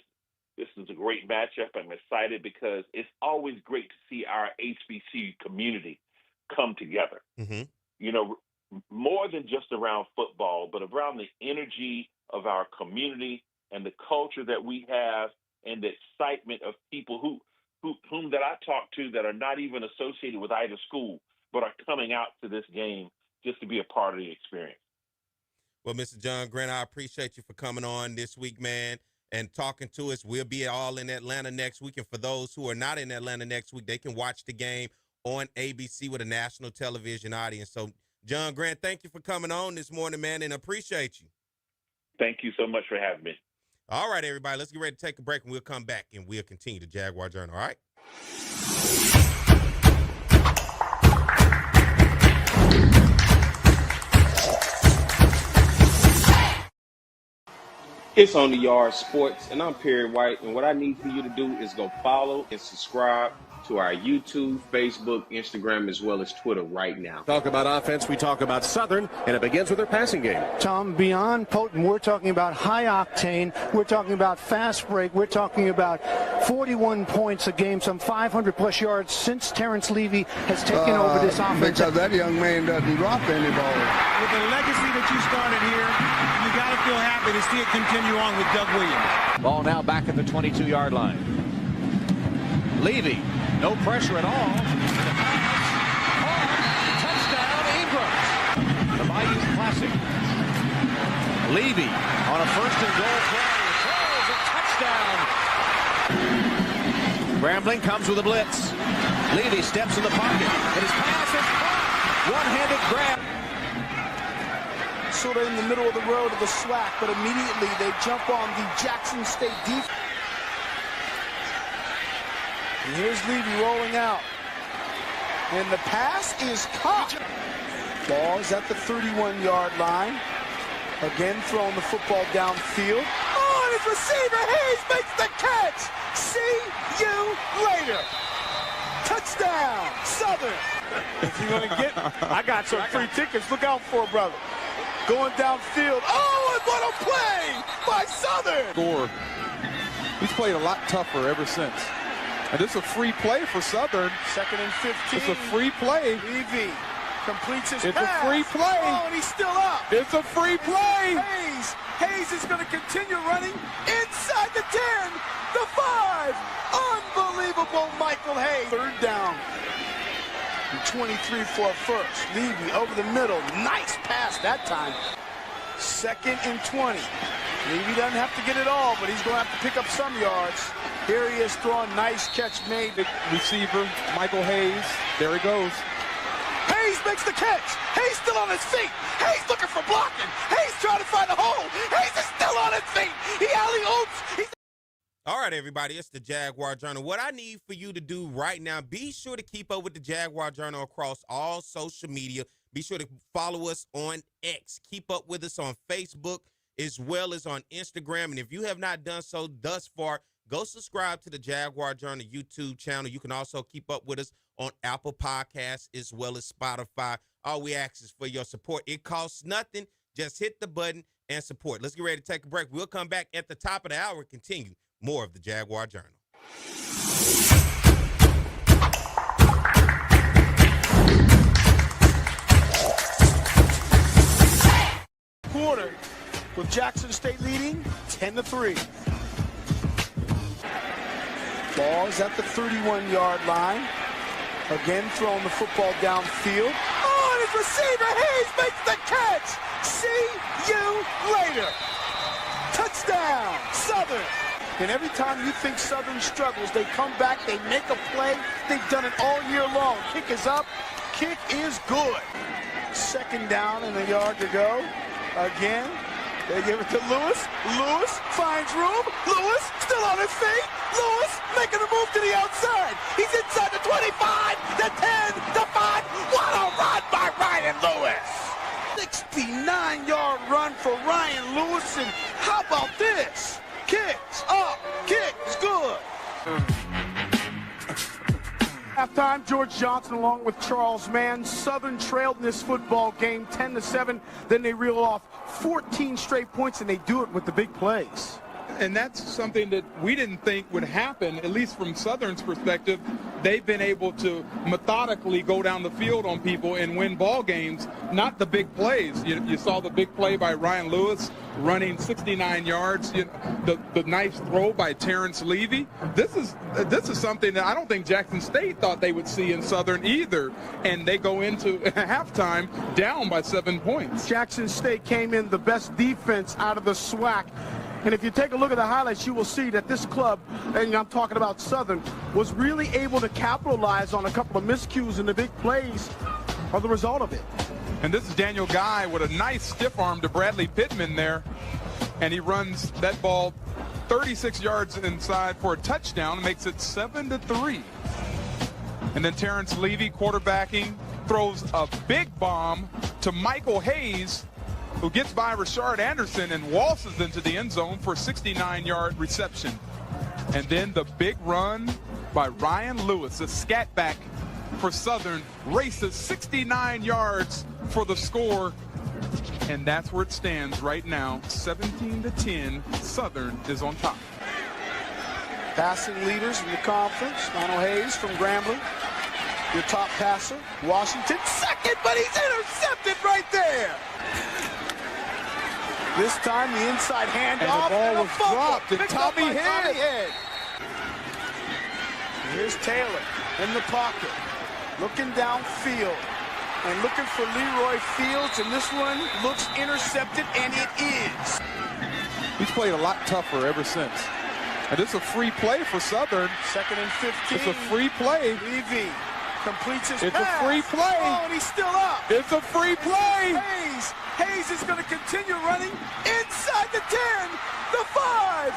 is a great matchup. I'm excited because it's always great to see our HBCU community come together. Mm-hmm. More than just around football, but around the energy of our community and the culture that we have, and the excitement of people who whom that I talk to that are not even associated with either school, but are coming out to this game just to be a part of the experience. Well, Mr. John Grant, I appreciate you for coming on this week, man, and talking to us. We'll be all in Atlanta next week. And for those who are not in Atlanta next week, they can watch the game on ABC with a national television audience. So, John Grant, thank you for coming on this morning, man, and appreciate you. Thank you so much for having me. All right, everybody, let's get ready to take a break, and we'll come back, and we'll continue the Jaguar Journal, all right? It's On the Yard Sports, and I'm Perry White, and what I need for you to do is go follow and subscribe to our YouTube, Facebook, Instagram, as well as Twitter right now. Talk about offense, we talk about Southern, and it begins with their passing game. Tom, beyond potent, we're talking about high-octane, we're talking about fast break, we're talking about 41 points a game, some 500-plus yards since Terrence Levy has taken over this offense. Because that young man doesn't drop any ball. With the legacy that you started here, you got to feel happy to see it continue on with Doug Williams. Ball now back at the 22-yard line. Levy, no pressure at all. Touchdown, Ingram. The Bayou Classic. Levy on a first and goal play. Throws a touchdown. Grambling comes with a blitz. Levy steps in the pocket, and his pass is caught. One-handed grab. Sort of in the middle of the road of the SWAC, but immediately they jump on the Jackson State defense. And here's Levy rolling out. And the pass is caught. Ball is at the 31-yard line. Again throwing the football downfield. Oh, and his receiver, Hayes, makes the catch. See you later. Touchdown, Southern. If you're going to get, I got some free tickets. Look out for it, brother. Going downfield. Oh, and what a play by Southern. Score. He's played a lot tougher ever since. And this is a free play for Southern. 2nd and 15. It's a free play. Levy completes his It's pass. a free play. Oh, and he's still up. It's a free play. Hayes is going to continue running inside the 10, the 5. Unbelievable Michael Hayes. 3rd down. And 23 for a first. Levy over the middle. Nice pass that time. 2nd and 20. Levy doesn't have to get it all, but he's going to have to pick up some yards. Here he is throwing. Nice catch made. The receiver, Michael Hayes. There he goes. Hayes makes the catch. Hayes still on his feet. Hayes looking for blocking. Hayes trying to find a hole. Hayes is still on his feet. He alley-oops. All right, everybody, it's the Jaguar Journal. What I need for you to do right now, be sure to keep up with the Jaguar Journal across all social media. Be sure to follow us on X. Keep up with us on Facebook as well as on Instagram. And if you have not done so thus far, go subscribe to the Jaguar Journal YouTube channel. You can also keep up with us on Apple Podcasts as well as Spotify. All we ask is for your support. It costs nothing. Just hit the button and support. Let's get ready to take a break. We'll come back at the top of the hour and continue more of the Jaguar Journal. Quarter with Jackson State leading 10-3. Ball is at the 31-yard line. Again throwing the football downfield. Oh, and his receiver Hayes makes the catch. See you later. Touchdown, Southern. And every time you think Southern struggles, they come back, they make a play. They've done it all year long. Kick is up. Kick is good. 2nd down and a yard to go. Again, they give it to Lewis. Lewis finds room. Lewis still on his feet. Lewis making a move to the outside. He's inside the 25, the 10, the 5. What a run by Ryan Lewis. 69-yard run for Ryan Lewis. And how about this? Kicks up, kicks good. Halftime, George Johnson along with Charles Mann. Southern trailed in this football game 10-7. Then they reel off 14 straight points, and they do it with the big plays. And that's something that we didn't think would happen, at least from Southern's perspective. They've been able to methodically go down the field on people and win ball games, not the big plays. You saw the big play by Ryan Lewis running 69 yards, the nice throw by Terrence Levy. This is something that I don't think Jackson State thought they would see in Southern either, and they go into halftime down by 7 points. Jackson State came in the best defense out of the SWAC. And if you take a look at the highlights, you will see that this club, and I'm talking about Southern, was really able to capitalize on a couple of miscues, and the big plays are the result of it. And this is Daniel Guy with a nice stiff arm to Bradley Pittman there. And he runs that ball 36 yards inside for a touchdown, makes it 7-3. And then Terrence Levy, quarterbacking, throws a big bomb to Michael Hayes, who gets by Rashard Anderson and waltzes into the end zone for a 69-yard reception. And then the big run by Ryan Lewis, a scat back for Southern, races 69 yards for the score. And that's where it stands right now, 17-10. Southern is on top. Passing leaders in the conference, Lionel Hayes from Grambling, your top passer. Washington second, but he's intercepted right there. This time the inside handoff, and the ball was dropped to Tommy Head. Here's Taylor in the pocket, looking downfield and looking for Leroy Fields, and this one looks intercepted, and it is. He's played a lot tougher ever since. And this is a free play for Southern. 2nd and 15. It's a free play. Levy completes his pass. It's a free play. Oh, and he's still up. It's a free play. Hayes is going to continue running inside the 10, the 5.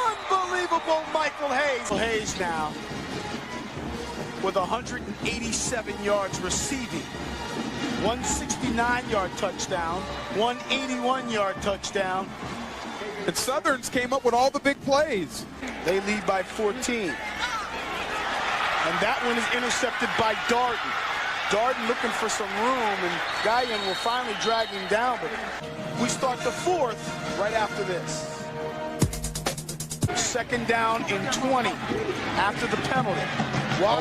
Unbelievable Michael Hayes. Hayes now with 187 yards receiving. 169-yard touchdown, 181-yard touchdown. And Southern's came up with all the big plays. They lead by 14. And that one is intercepted by Darden. Darden looking for some room, and Guyan will finally drag him down. But we start the 4th right after this. 2nd down and 20 after the penalty.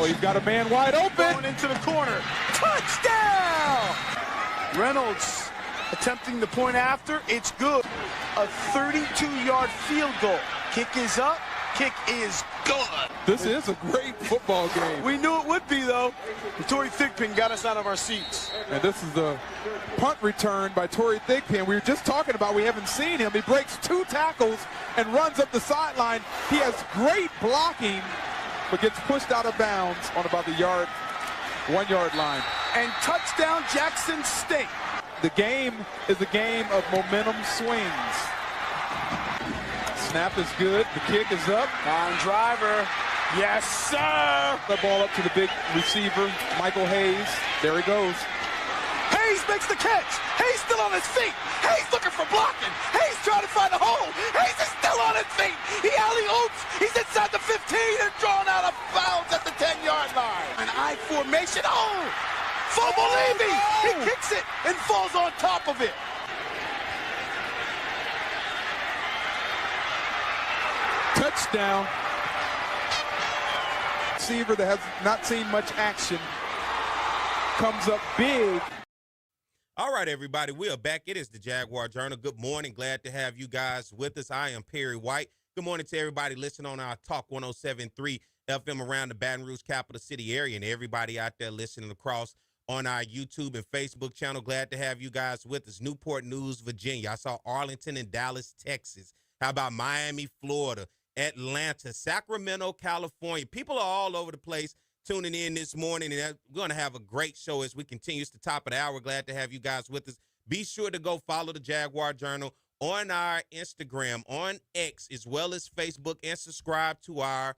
He's got a man wide open. Going into the corner. Touchdown! Reynolds attempting the point after. It's good. A 32-yard field goal. Kick is up. Kick is good. This is a great football game. We knew it would be, though. Torrey Thigpen got us out of our seats. And this is the punt return by Torrey Thigpen. We were just talking about we haven't seen him. He breaks 2 tackles and runs up the sideline. He has great blocking, but gets pushed out of bounds on about the 1-yard line. And touchdown Jackson State. The game is a game of momentum swings. Snap is good. The kick is up. On driver. Yes, sir. The ball up to the big receiver, Michael Hayes. There he goes. Hayes makes the catch. Hayes still on his feet. Hayes looking for blocking. Hayes trying to find a hole. Hayes is still on his feet. He alley-oops. He's inside the 15 and drawn out of bounds at the 10-yard line. An I formation. Oh! Fumble Levy. He kicks it and falls on top of it. Touchdown. Receiver that has not seen much action comes up big. All right, everybody, we are back. It is the Jaguar Journal. Good morning. Glad to have you guys with us. I am Perry White. Good morning to everybody listening on our Talk 107.3 FM around the Baton Rouge capital city area, and everybody out there listening across on our YouTube and Facebook channel. Glad to have you guys with us. Newport News, Virginia. I saw Arlington and Dallas, Texas. How about Miami, Florida, Atlanta, Sacramento, California? People are all over the place tuning in this morning, and we're going to have a great show as we continue to the top of the hour. Glad to have you guys with us. Be sure to go follow the Jaguar Journal on our Instagram, on X, as well as Facebook, and subscribe to our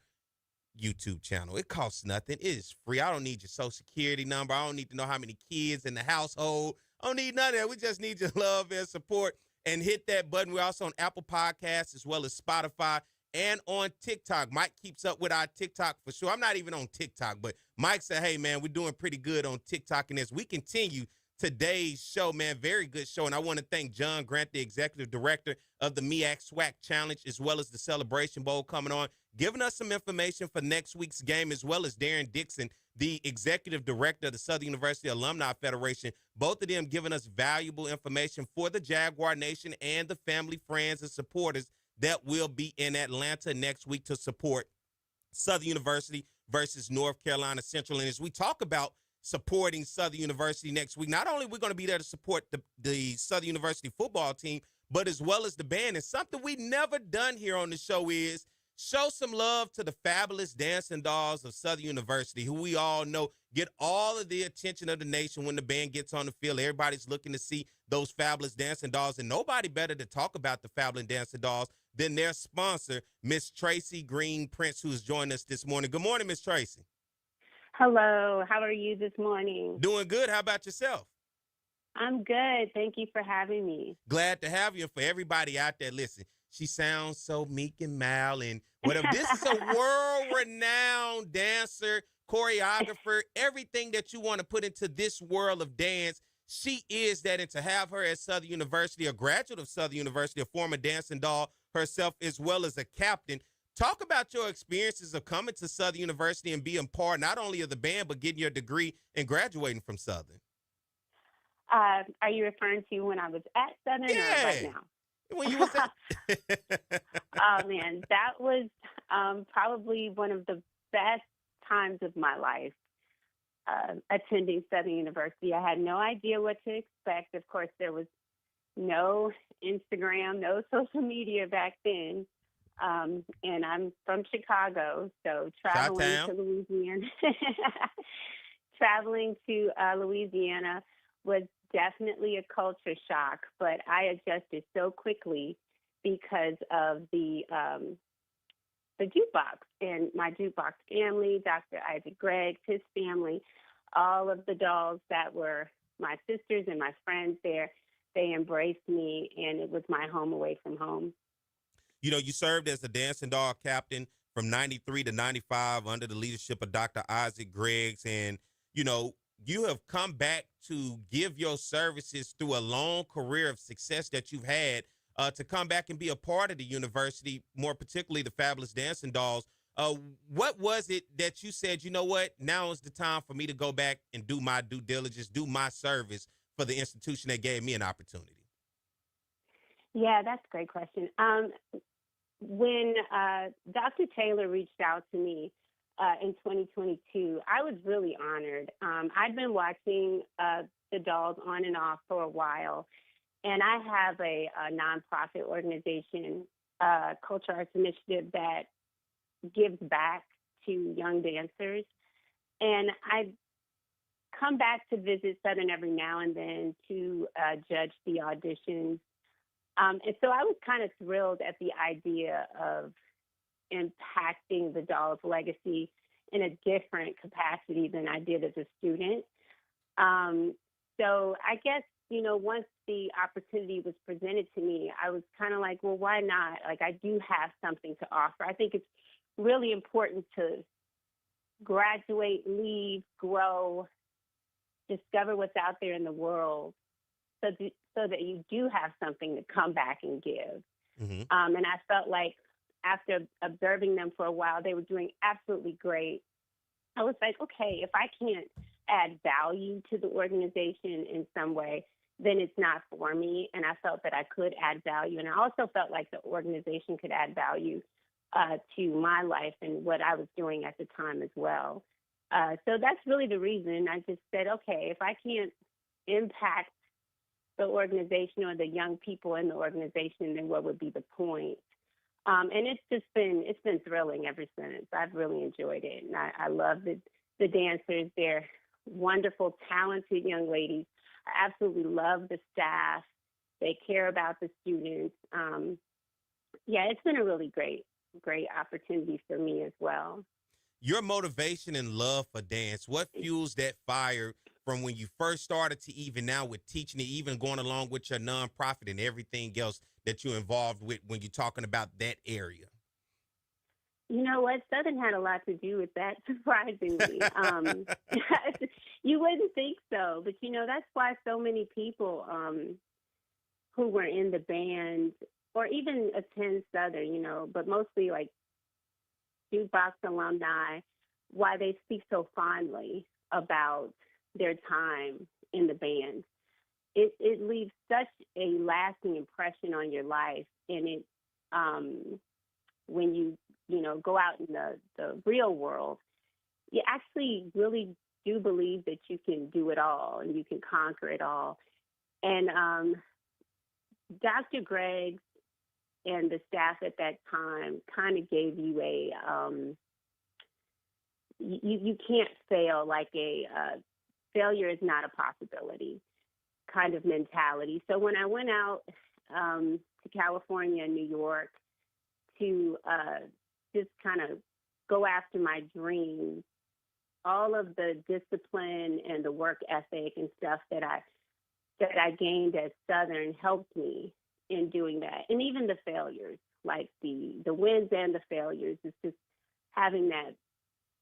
YouTube channel. It costs nothing. It is free. I don't need your social security number. I don't need to know how many kids in the household. I don't need none of that. We just need your love and support. And hit that button. We're also on Apple Podcasts as well as Spotify and on TikTok. Mike keeps up with our TikTok for sure. I'm not even on TikTok, but Mike said, hey, man, we're doing pretty good on TikTok. And as we continue today's show, man. Very good show. And I want to thank John Grant, the executive director of the MEAC SWAC Challenge, as well as the Celebration Bowl coming on, giving us some information for next week's game, as well as Darren Dixon, the executive director of the Southern University Alumni Federation. Both of them giving us valuable information for the Jaguar Nation and the family, friends, and supporters that will be in Atlanta next week to support Southern University versus North Carolina Central. And as we talk about supporting Southern University next week, not only are we going to be there to support the Southern University football team, but as well as the band. And something we've never done here on the show is show some love to the fabulous dancing dolls of Southern University, who we all know get all of the attention of the nation when the band gets on the field. Everybody's looking to see those fabulous dancing dolls, and nobody better to talk about the fabulous dancing dolls than their sponsor, Miss Tracy Green Prince, who's joined us this morning. Good morning, Miss Tracy. Hello. How are you this morning? Doing good. How about yourself? I'm good. Thank you for having me. Glad to have you. And for everybody out there, listen, she sounds so meek and mild and whatever. This is a world-renowned dancer, choreographer, everything that you want to put into this world of dance. She is that. And to have her at Southern University, a graduate of Southern University, a former dancing doll herself, as well as a captain. Talk about your experiences of coming to Southern University and being part not only of the band, but getting your degree and graduating from Southern. Are you referring to when I was at Southern or right now? When you was at Oh, man, that was probably one of the best times of my life, attending Southern University. I had no idea what to expect. Of course, there was no Instagram, no social media back then. And I'm from Chicago, so traveling to Louisiana was definitely a culture shock, but I adjusted so quickly because of the jukebox and my jukebox family, Dr. Isaac Greggs, his family, all of the dolls that were my sisters and my friends there, they embraced me, and it was my home away from home. You know, you served as the dancing doll captain from 93 to 95 under the leadership of Dr. Isaac Greggs. And, you know, you have come back to give your services through a long career of success that you've had to come back and be a part of the university, more particularly the fabulous dancing dolls. What was it that you said, you know what, now is the time for me to go back and do my due diligence, do my service for the institution that gave me an opportunity? Yeah, that's a great question. When Dr. Taylor reached out to me in 2022, I was really honored. I'd been watching the dolls on and off for a while, and I have a nonprofit organization, Culture Arts Initiative, that gives back to young dancers. And I come back to visit Southern every now and then to judge the auditions. And so I was kind of thrilled at the idea of impacting the doll's legacy in a different capacity than I did as a student. So I guess, you know, once the opportunity was presented to me, I was kind of like, well, why not? Like, I do have something to offer. I think it's really important to graduate, leave, grow, discover what's out there in the world, so that you do have something to come back and give. Mm-hmm. And I felt like after observing them for a while, they were doing absolutely great. I was like, okay, if I can't add value to the organization in some way, then it's not for me. And I felt that I could add value. And I also felt like the organization could add value to my life and what I was doing at the time as well. So that's really the reason. I just said, okay, if I can't impact the organization or the young people in the organization, then what would be the point? And it's been thrilling ever since. I've really enjoyed it. And I love the dancers. They're wonderful, talented young ladies. I absolutely love the staff. They care about the students. Yeah, it's been a really great opportunity for me as well. Your motivation and love for dance, what fuels that fire from when you first started to even now with teaching it, even going along with your nonprofit and everything else that you're involved with when you're talking about that area? You know what? Southern had a lot to do with that, surprisingly. You wouldn't think so, but that's why so many people who were in the band or even attend Southern, but mostly like jukebox alumni, why they speak so fondly about their time in the band. It leaves such a lasting impression on your life, and it when you go out in the real world, you actually really do believe that you can do it all and you can conquer it all. And Dr. Greggs and the staff at that time kind of gave you a you can't fail, like a failure is not a possibility kind of mentality. So when I went out to California and New York to just kind of go after my dreams, all of the discipline and the work ethic and stuff that I gained at Southern helped me in doing that. And even the failures, like the wins and the failures, is just having that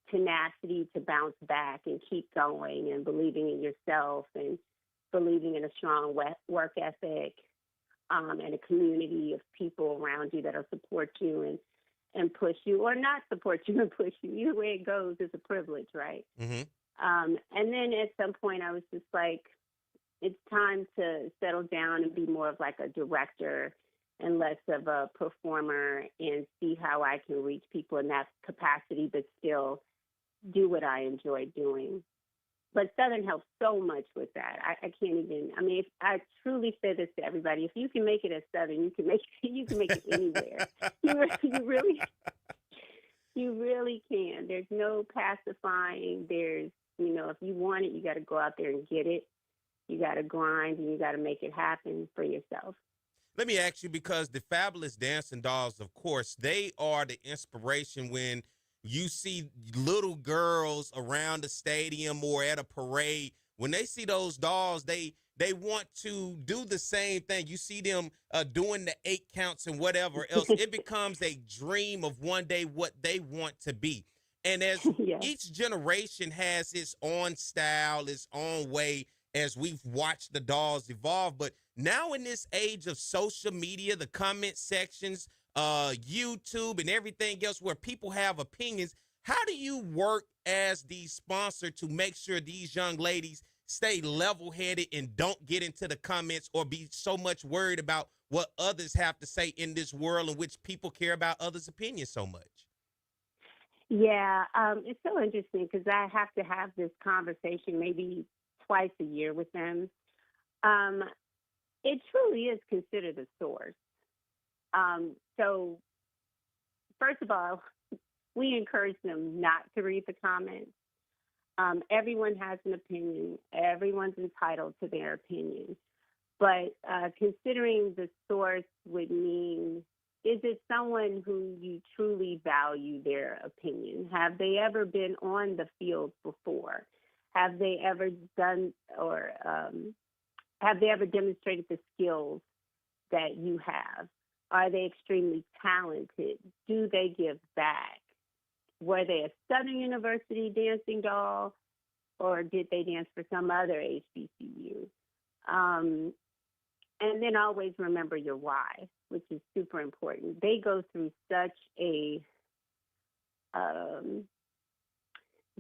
tenacity to bounce back and keep going and believing in yourself and believing in a strong work ethic and a community of people around you that'll support you and push you, or not support you and push you. Either way it goes is a privilege, right? Mm-hmm. And then at some point I was just like, it's time to settle down and be more of like a director and less of a performer and see how I can reach people in that capacity but still do what I enjoy doing. But Southern helps so much with that. I can't even. I mean, I truly say this to everybody: if you can make it at Southern, you can make it anywhere. You really can. There's no pacifying. There's if you want it, you got to go out there and get it. You got to grind and you got to make it happen for yourself. Let me ask you, because the Fabulous Dancing Dolls, of course, they are the inspiration when you see little girls around the stadium or at a parade. When they see those dolls, they want to do the same thing. You see them doing the 8 counts and whatever else. It becomes a dream of one day what they want to be. And as each generation has its own style, its own way, as we've watched the dolls evolve. But now in this age of social media, the comment sections, YouTube and everything else where people have opinions, how do you work as the sponsor to make sure these young ladies stay level-headed and don't get into the comments or be so much worried about what others have to say in this world in which people care about others' opinions so much? Yeah, it's so interesting because I have to have this conversation maybe twice a year with them. It truly is considered a source. So first of all, we encourage them not to read the comments. Everyone has an opinion. Everyone's entitled to their opinion. But considering the source would mean, is it someone who you truly value their opinion? Have they ever been on the field before? Have they ever done or have they ever demonstrated the skills that you have? Are they extremely talented? Do they give back? Were they a Southern University dancing doll, or did they dance for some other HBCU? And then always remember your why, which is super important. They go through such a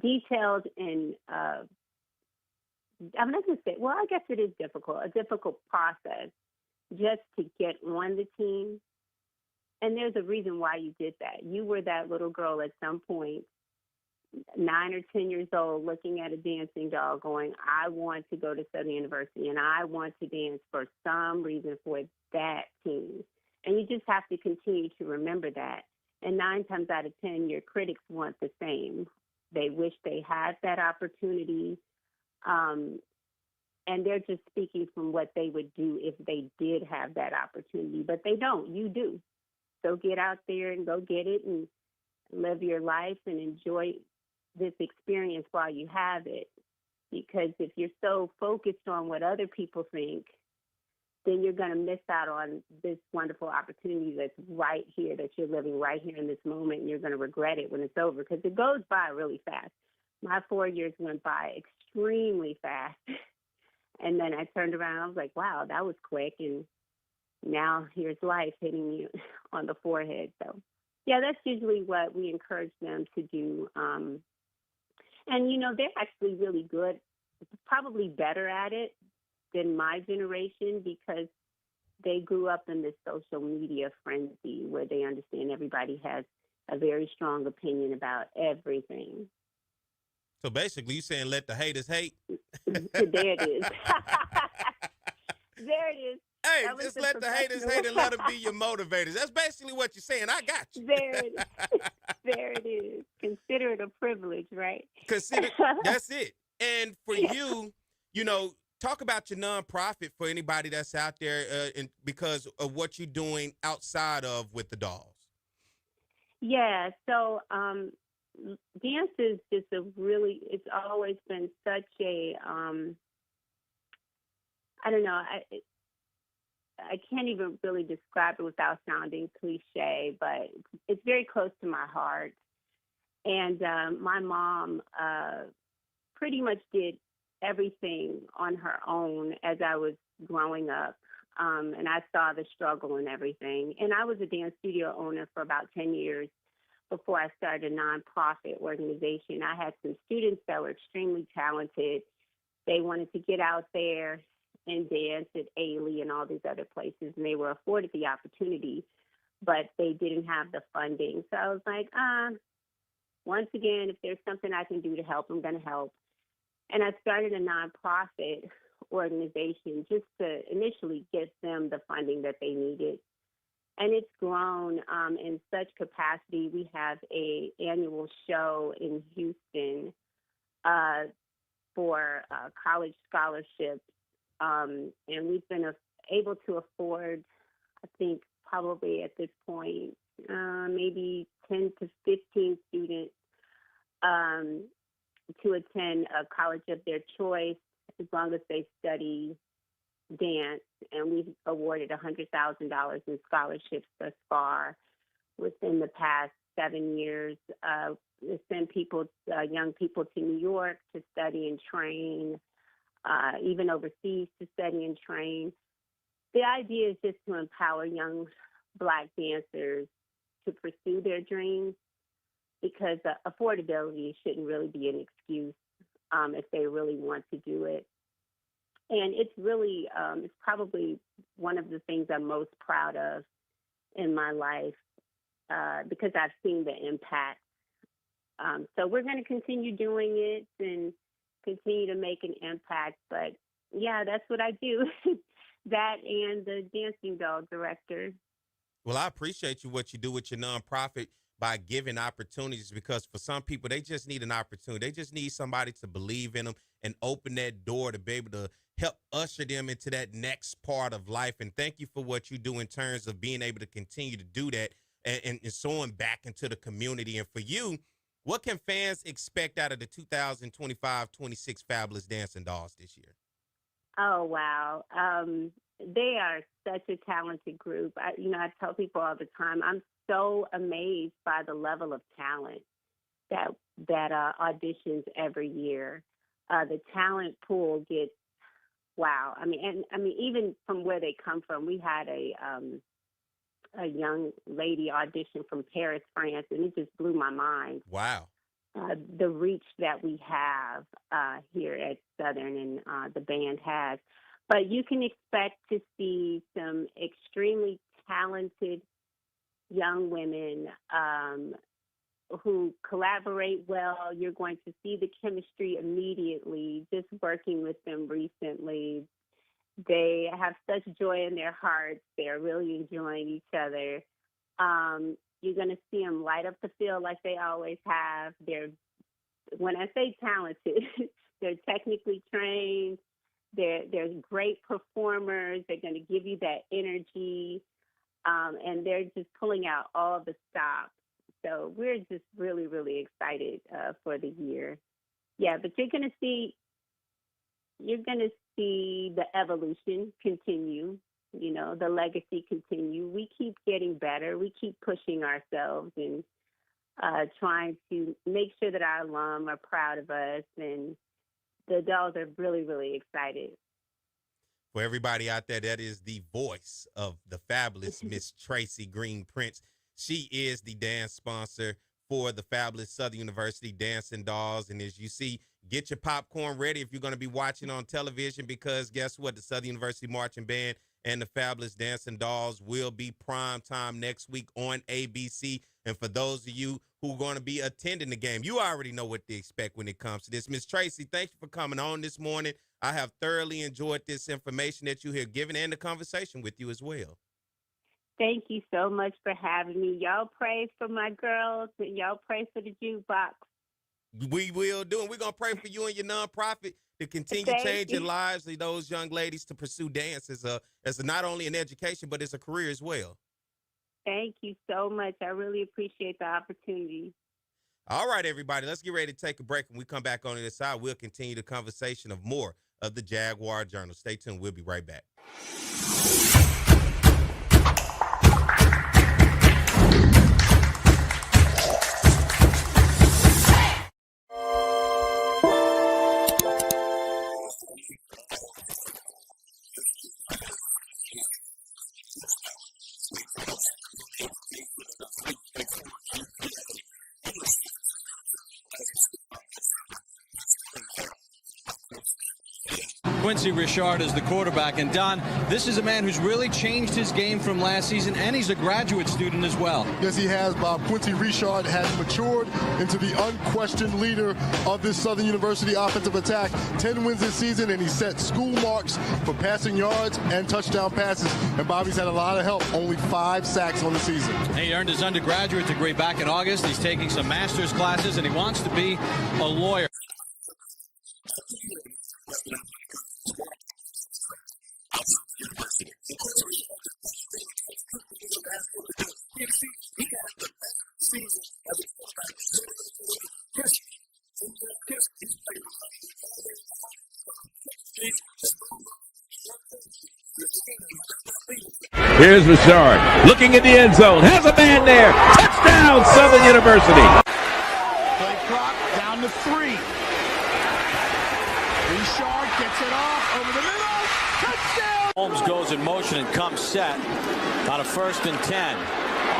detailed and I'm not going to say, well, I guess it is a difficult process just to get on the team. And there's a reason why you did that. You were that little girl at some point, 9 or 10 years old, looking at a dancing doll going, I want to go to Southern University and I want to dance for some reason for that team. And you just have to continue to remember that. And 9 times out of 10, your critics want the same. They wish they had that opportunity. And they're just speaking from what they would do if they did have that opportunity. But they don't. You do. So get out there and go get it and live your life and enjoy this experience while you have it. Because if you're so focused on what other people think, then you're going to miss out on this wonderful opportunity that's right here, that you're living right here in this moment, and you're going to regret it when it's over because it goes by really fast. my 4 years went by extremely fast. And then I turned around, I was like, wow, that was quick. And now here's life hitting you on the forehead. So, yeah, that's usually what we encourage them to do. And, they're actually really good, probably better at it than my generation because they grew up in this social media frenzy where they understand everybody has a very strong opinion about everything. So basically, you're saying let the haters hate? There it is. There it is. Hey, just let the haters hate and let them be your motivators. That's basically what you're saying. I got you. There it is. Consider it a privilege, right? That's it. And for you, talk about your nonprofit for anybody that's out there because of what you're doing outside of with the dolls. Yeah, so dance is just it's always been such a, I don't know, I can't even really describe it without sounding cliche, but it's very close to my heart. And my mom pretty much did everything on her own as I was growing up. And I saw the struggle and everything. And I was a dance studio owner for about 10 years before I started a nonprofit organization. I had some students that were extremely talented. They wanted to get out there and dance at Ailey and all these other places, and they were afforded the opportunity, but they didn't have the funding. So I was like, once again, if there's something I can do to help, I'm going to help. And I started a nonprofit organization just to initially get them the funding that they needed. And it's grown in such capacity. We have an annual show in Houston for college scholarships. And we've been able to afford, I think, probably at this point, maybe 10 to 15 students to attend a college of their choice as long as they study dance. And we've awarded $100,000 in scholarships thus far within the past 7 years. We send young people to New York to study and train, even overseas to study and train. The idea is just to empower young Black dancers to pursue their dreams because affordability shouldn't really be an excuse if they really want to do it. And it's really, it's probably one of the things I'm most proud of in my life because I've seen the impact. So we're going to continue doing it and continue to make an impact. But, yeah, that's what I do, that and the dancing doll director. Well, I appreciate what you do with your nonprofit by giving opportunities because for some people, they just need an opportunity. They just need somebody to believe in them and open that door to be able to help usher them into that next part of life. And thank you for what you do in terms of being able to continue to do that and sowing back into the community. And for you, what can fans expect out of the 2025-26 Fabulous Dancing Dolls this year? Oh, wow. They are such a talented group. I tell people all the time, I'm so amazed by the level of talent that auditions every year. The talent pool gets, wow. I mean, even from where they come from, we had a young lady audition from Paris, France, and it just blew my mind. Wow. The reach that we have here at Southern and the band has. But you can expect to see some extremely talented young women who collaborate well. You're going to see the chemistry immediately, just working with them recently. They have such joy in their hearts. They're really enjoying each other. You're going to see them light up the field like they always have. When I say talented, they're technically trained. They're great performers. They're going to give you that energy, and they're just pulling out all the stops. So we're just really, really excited for the year. Yeah, but you're going to see the evolution continue. The legacy continue. We keep getting better. We keep pushing ourselves, and trying to make sure that our alum are proud of us, and the adults are really, really excited. For everybody out there, that is the voice of the fabulous Miss Tracy Green Prince. She is the dance sponsor for the fabulous Southern University Dancing Dolls. And as you see, get your popcorn ready if you're going to be watching on television, because guess what? The Southern University Marching Band and the fabulous Dancing Dolls will be prime time next week on ABC. And for those of you who are going to be attending the game, you already know what to expect when it comes to this. Miss Tracy, thank you for coming on this morning. I have thoroughly enjoyed this information that you have given and the conversation with you as well. Thank you so much for having me. Y'all pray for my girls, and y'all pray for the jukebox. We will do, and we're going to pray for you and your nonprofit to continue changing lives of those young ladies to pursue dance as not only an education, but as a career as well. Thank you so much. I really appreciate the opportunity. All right, everybody, let's get ready to take a break. When we come back on the other side, we'll continue the conversation of more of the Jaguar Journal. Stay tuned. We'll be right back. Quincy Richard is the quarterback. And, Don, this is a man who's really changed his game from last season, and he's a graduate student as well. Yes, he has, Bob. Quincy Richard has matured into the unquestioned leader of this Southern University offensive attack. 10 wins this season, and he set school marks for passing yards and touchdown passes. And Bobby's had a lot of help. Only 5 sacks on the season. He earned his undergraduate degree back in August. He's taking some master's classes, and he wants to be a lawyer. Here's Richard looking in the end zone. Has a man there. Touchdown, Southern University. Play clock down to 3. Richard gets it off over the middle. Touchdown! Holmes goes in motion and comes set on a 1st and 10.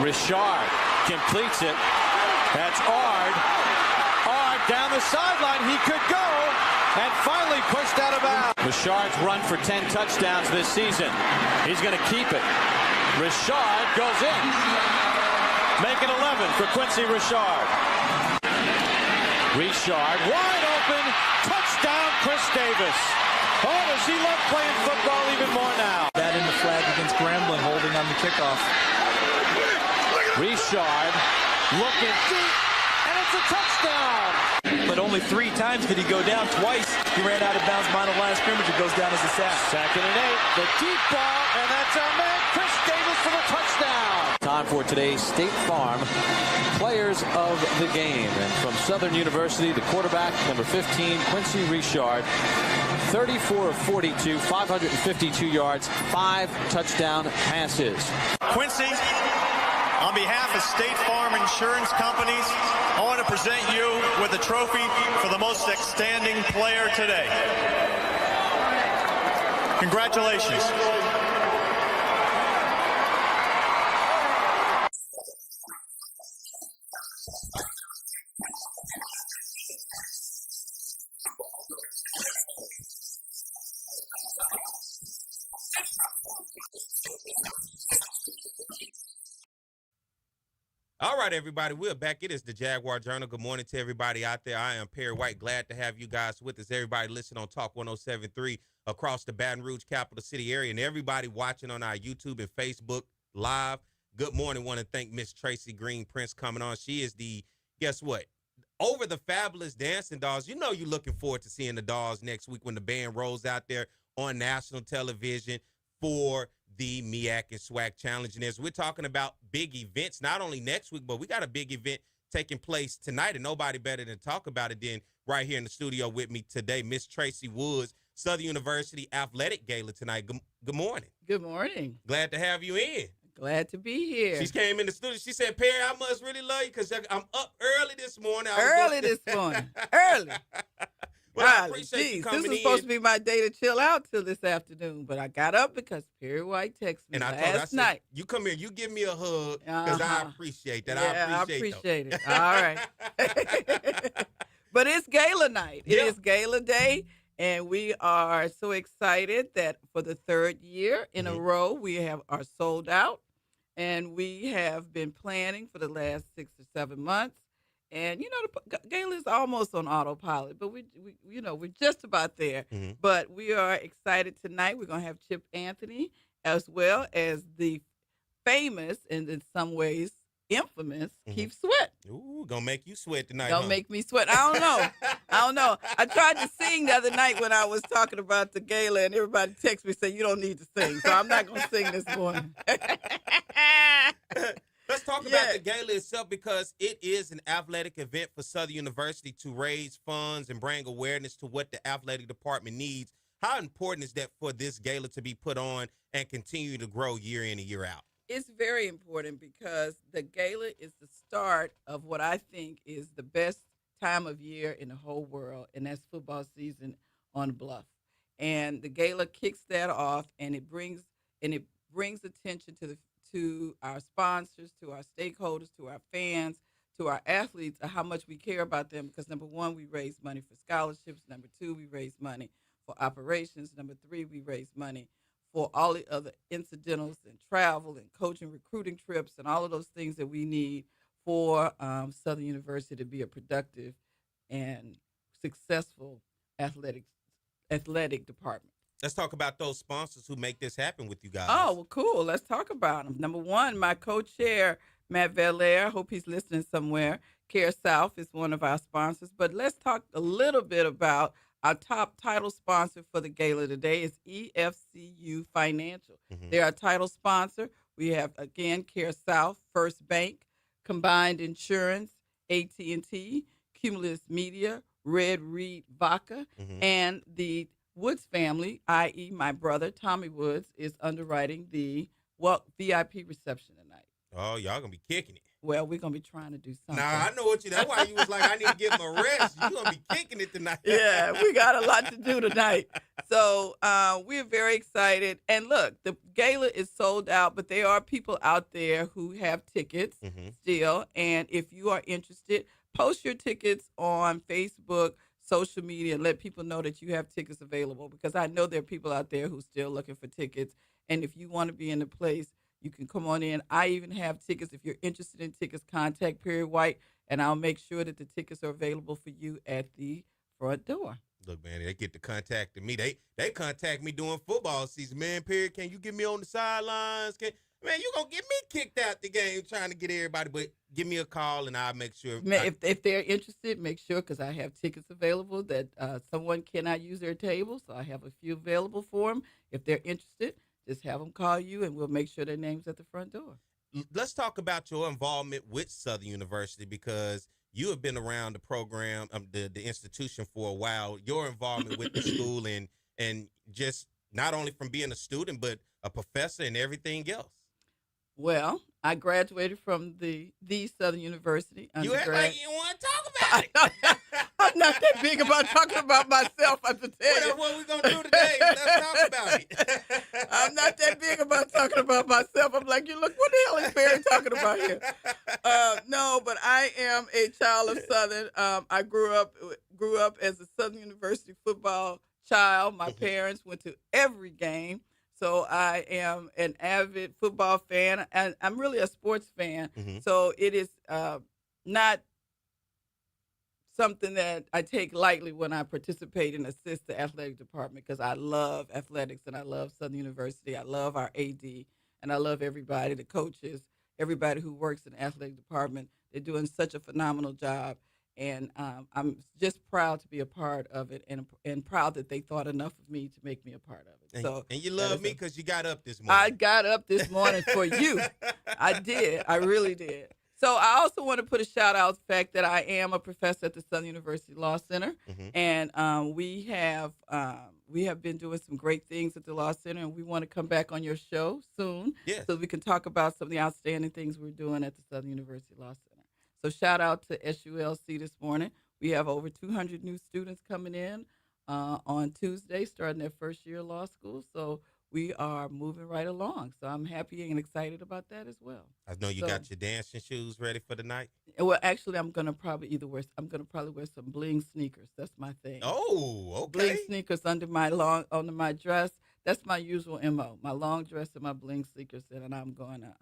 Richard completes it. That's Ard. Ard down the sideline. He could go. And finally pushed out of bounds. Richard's run for 10 touchdowns this season. He's going to keep it. Richard goes in. Make it 11 for Quincy Richard. Richard wide open. Touchdown, Chris Davis. Oh, does he love playing football even more now? That in the flag against Grambling, holding on the kickoff. Richard looking deep, and it's a touchdown. But only 3 times did he go down. Twice he ran out of bounds behind the line of scrimmage. It goes down as a sack. 2nd and 8. The deep ball, and that's our man, Chris Davis, for the touchdown. Time for today's State Farm Players of the Game. And from Southern University, the quarterback, number 15, Quincy Richard, 34 of 42, 552 yards, 5 touchdown passes. Quincy, on behalf of State Farm Insurance Companies, I want to present you with a trophy for the most outstanding player today. Congratulations. All right, everybody, we're back. It is the Jaguar Journal. Good morning to everybody out there. I am Perry White. Glad to have you guys with us. Everybody listening on Talk 107.3 across the Baton Rouge capital city area, and everybody watching on our YouTube and Facebook Live. Good morning. Want to thank Miss Tracy Green Prince coming on. She is the, guess what, over the fabulous Dancing Dolls. You know you're looking forward to seeing the Dolls next week when the band rolls out there on national television for the MEAC and SWAC Challenge. And as we're talking about big events, not only next week, but we got a big event taking place tonight, and nobody better than talk about it than right here in the studio with me today, Miss Tracy Woods, Southern University Athletic Gala tonight. Good morning. Good morning. Glad to have you in. Glad to be here. She came in the studio. She said, Perry, I must really love you because I'm up early this morning. Early. Well, I appreciate you coming this was in. supposed to be my day to chill out till this afternoon, but I got up because Perry White texted me and I last told her, night. You come here, you give me a hug because I appreciate that. Yeah, I appreciate it. All right. But it's gala night. It is gala day, and we are so excited that for the third year in a row, we are sold out, and we have been planning for the last 6 or 7 months. And, the gala is almost on autopilot, but we're just about there. But we are excited tonight. We're going to have Chip Anthony as well as the famous and in some ways infamous Keith Sweat. Ooh, gonna make you sweat tonight. Don't make me sweat. I don't know. I tried to sing the other night when I was talking about the gala, and everybody texted me saying you don't need to sing, so I'm not gonna sing this morning. Let's talk about the gala itself because it is an athletic event for Southern University to raise funds and bring awareness to what the athletic department needs. How important is that for this gala to be put on and continue to grow year in and year out? It's very important because the gala is the start of what I think is the best time of year in the whole world, and that's football season on the Bluff. And the gala kicks that off, and it brings attention to our sponsors, to our stakeholders, to our fans, to our athletes, of how much we care about them. Because number one, we raise money for scholarships. Number two, we raise money for operations. Number three, we raise money for all the other incidentals and travel and coaching, recruiting trips, and all of those things that we need for Southern University to be a productive and successful athletic department. Let's talk about those sponsors who make this happen with you guys. Oh, well, cool. Let's talk about them. Number one, my co-chair, Matt Valaire. I hope he's listening somewhere. Care South is one of our sponsors. But let's talk a little bit about our top title sponsor for the gala today is EFCU Financial. They're our title sponsor. We have, again, Care South, First Bank, Combined Insurance, AT&T, Cumulus Media, Red Reed Vodka, and the Woods family, i.e. my brother, Tommy Woods, is underwriting the VIP reception tonight. Oh, y'all going to be kicking it. Well, we're going to be trying to do something. Nah, I know what that's why you was like, I need to give him a rest. You're going to be kicking it tonight. Yeah, we got a lot to do tonight. So we're very excited. And look, the gala is sold out, but there are people out there who have tickets still. And if you are interested, post your tickets on Facebook, social media, and let people know that you have tickets available, because I know there are people out there who are still looking for tickets. And if you want to be in the place, you can come on in. I even have tickets. If you're interested in tickets, contact Perry White, and I'll make sure that the tickets are available for you at the front door. Look, man, they get to contact me. They contact me during football season. Man, Perry, can you get me on the sidelines? Man, you going to get me kicked out the game trying to get everybody, but give me a call, and I'll make sure. If they're interested, make sure, because I have tickets available that someone cannot use their table, so I have a few available for them. If they're interested, just have them call you, and we'll make sure their name's at the front door. Let's talk about your involvement with Southern University, because you have been around the program, the institution for a while. Your involvement with the school and just not only from being a student, but a professor and everything else. Well, I graduated from the Southern University undergrad. You act like you want to talk about it. I'm not that big about talking about myself, I have to tell you. That's what we're going to do today. Let's talk about it. I'm not that big about talking about myself. I'm like, look, what the hell is Barry talking about here? No, but I am a child of Southern. I grew up as a Southern University football child. My parents went to every game. So I am an avid football fan, and I'm really a sports fan. So it is not something that I take lightly when I participate and assist the athletic department, because I love athletics and I love Southern University. I love our AD, and I love everybody, the coaches, everybody who works in the athletic department. They're doing such a phenomenal job. And I'm just proud to be a part of it, and proud that they thought enough of me to make me a part of it. And you love me because you got up this morning. I got up this morning for you. I did. I really did. So I also want to put a shout out to the fact that I am a professor at the Southern University Law Center, and we have we have been doing some great things at the Law Center, and we want to come back on your show soon so we can talk about some of the outstanding things we're doing at the Southern University Law Center. So shout out to SULC this morning. We have over 200 new students coming in on Tuesday, starting their first year of law school. So we are moving right along. So I'm happy and excited about that as well. I know you got your dancing shoes ready for the night. Well, actually, I'm gonna probably wear some bling sneakers. That's my thing. Oh, okay. Bling sneakers under my dress. That's my usual MO. My long dress and my bling sneakers, and I'm going to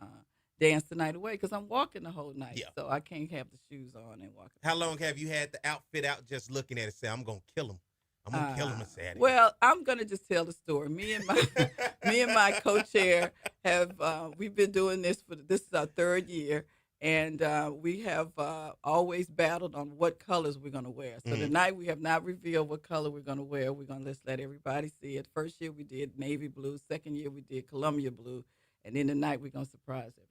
dance the night away because I'm walking the whole night. So I can't have the shoes on and walk. How long have you had the outfit out just looking at it? Say, I'm gonna kill him. I'm gonna kill him on Saturday. Well, I'm gonna just tell the story. Me and my co-chair have we've been doing this this is our third year, and we have always battled on what colors we're gonna wear. So tonight we have not revealed what color we're gonna wear. We're gonna just let everybody see it. First year we did navy blue. Second year we did Columbia blue, and then tonight we're gonna surprise everybody.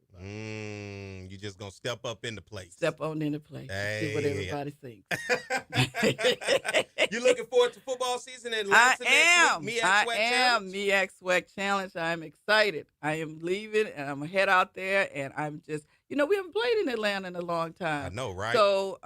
You just gonna step up in the place. Step on into place. See what everybody thinks. You looking forward to football season in I MEAC am. MEAC SWAC Challenge. I'm excited. I am leaving, and I'm going to head out there, and I'm just, we haven't played in Atlanta in a long time. I know, right? So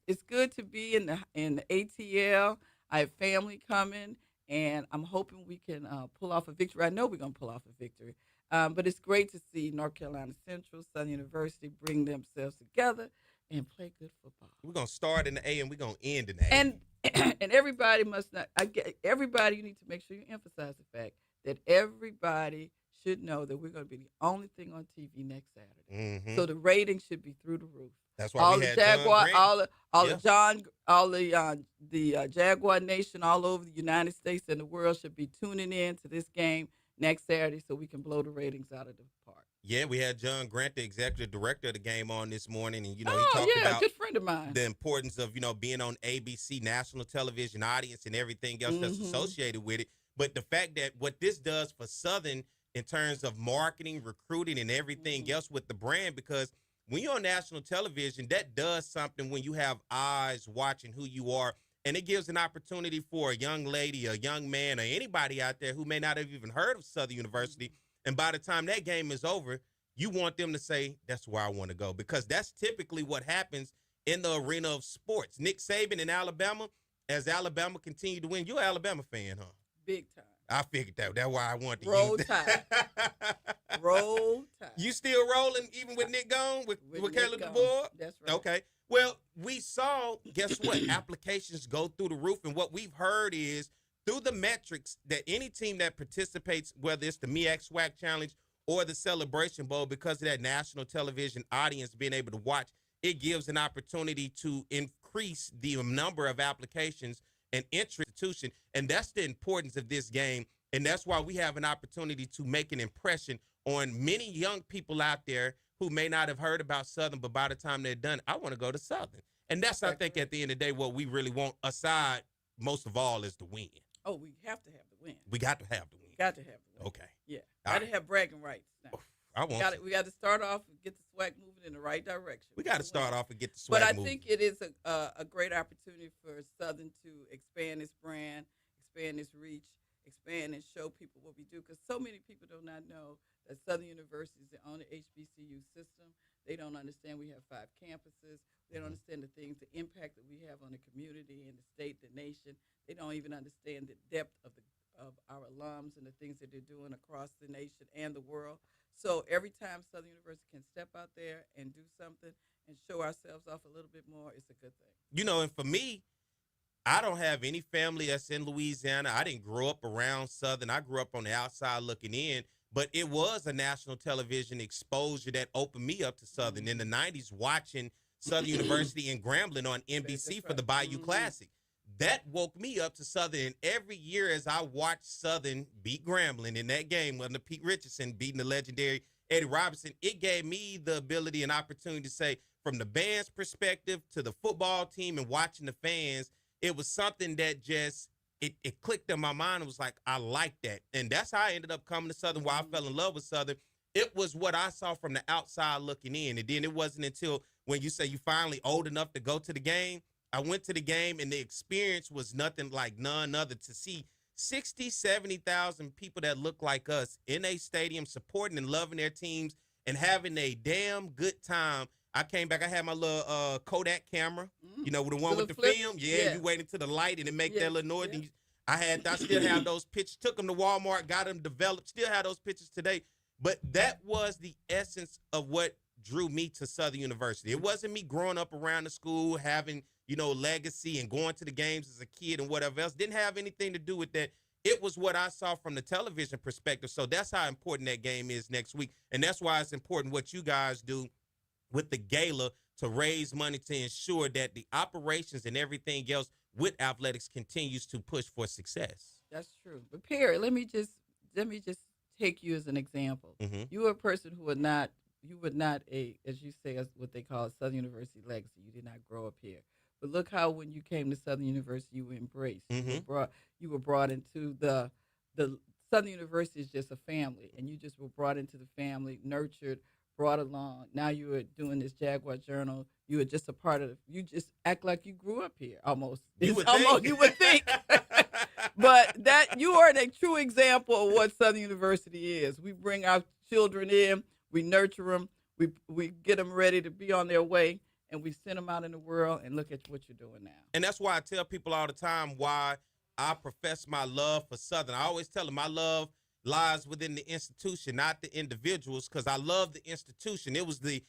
it's good to be in the ATL. I have family coming, and I'm hoping we can pull off a victory. I know we're going to pull off a victory. But it's great to see North Carolina Central, Southern University bring themselves together and play good football. We're going to start in the A and we're going to end in the A. And everybody must not, everybody, you need to make sure you emphasize the fact that everybody should know that we're going to be the only thing on TV next Saturday. Mm-hmm. So the ratings should be through the roof. That's why we had Jaguar, the Jaguar Nation all over the United States and the world should be tuning in to this game next Saturday so we can blow the ratings out of the park. Yeah, we had John Grant, the executive director of the game, on this morning, and he talked about good friend of mine. The importance of being on ABC, national television audience, and everything else that's associated with it. But the fact that what this does for Southern in terms of marketing, recruiting, and everything else with the brand, because when you're on national television, that does something when you have eyes watching who you are. And it gives an opportunity for a young lady, a young man, or anybody out there who may not have even heard of Southern University. And by the time that game is over, you want them to say, that's where I want to go. Because that's typically what happens in the arena of sports. Nick Saban in Alabama, as Alabama continued to win. You're an Alabama fan, huh? Big time. I figured that. That's why I wanted to Roll use Tide. Roll Tide. You still rolling even with Nick gone? With Caleb DeBoer? That's right. Okay. Well, we saw, guess what? Applications go through the roof. And what we've heard is through the metrics that any team that participates, whether it's the MEAC SWAC Challenge or the Celebration Bowl, because of that national television audience being able to watch, it gives an opportunity to increase the number of applications and institution. And that's the importance of this game. And that's why we have an opportunity to make an impression on many young people out there who may not have heard about Southern, but by the time they're done, I want to go to Southern. And that's, I think, at the end of the day, what we really want, aside most of all, is the win. Oh, we have to have the win. We got to have the win. Got to have the win. Okay. Yeah. Got to have bragging rights now. We got to start off and get the SWAC moving in the right direction. We got to start off and get the SWAC moving. But I moving. think it is a great opportunity for Southern to expand its brand, expand its reach, expand and show people what we do. Because so many people do not know that Southern University is the only HBCU system. They don't understand we have 5 campuses. They don't understand the things, the impact that we have on the community and the state, the nation. They don't even understand the depth of our alums and the things that they're doing across the nation and the world. So every time Southern University can step out there and do something and show ourselves off a little bit more, it's a good thing. And for me, I don't have any family that's in Louisiana. I didn't grow up around Southern. I grew up on the outside looking in. But it was a national television exposure that opened me up to Southern in the 90s, watching Southern University and Grambling on NBC for the Bayou Classic. That woke me up to Southern. And every year as I watched Southern beat Grambling in that game under Pete Richardson beating the legendary Eddie Robinson, it gave me the ability and opportunity to say, from the band's perspective to the football team and watching the fans, it was something that just it clicked in my mind. It was like, I like that. And that's how I ended up coming to Southern, why I fell in love with Southern. It was what I saw from the outside looking in. And then it wasn't until when you say you finally old enough to go to the game, I went to the game, and the experience was nothing like none other to see 60, 70,000 people that look like us in a stadium supporting and loving their teams and having a damn good time. I came back. I had my little Kodak camera, you know, the one with the flip? film. Yeah, you wait until the light and it make that little noise. Yeah. And I still have those pictures. Took them to Walmart, got them developed. Still have those pictures today. But that was the essence of what drew me to Southern University. It wasn't me growing up around the school, having, you know, legacy and going to the games as a kid and whatever else. Didn't have anything to do with that. It was what I saw from the television perspective. So that's how important that game is next week. And that's why it's important what you guys do with the gala to raise money to ensure that the operations and everything else with athletics continues to push for success. That's true. But Perry, let me just take you as an example. Mm-hmm. You are a person who would not a, as you say, as what they call a Southern University legacy. You did not grow up here. But look how when you came to Southern University, you were embraced. Mm-hmm. You were brought into the Southern University is just a family, and you just were brought into the family, nurtured, brought along. Now you are doing this Jaguar Journal. You are just a part of. You just act like you grew up here, almost. You would think. But that you are a true example of what Southern University is. We bring our children in, we nurture them, we get them ready to be on their way, and we send them out in the world. And look at what you're doing now. And that's why I tell people all the time why I profess my love for Southern. I always tell them my love lies within the institution, not the individuals, because I love the institution. It was the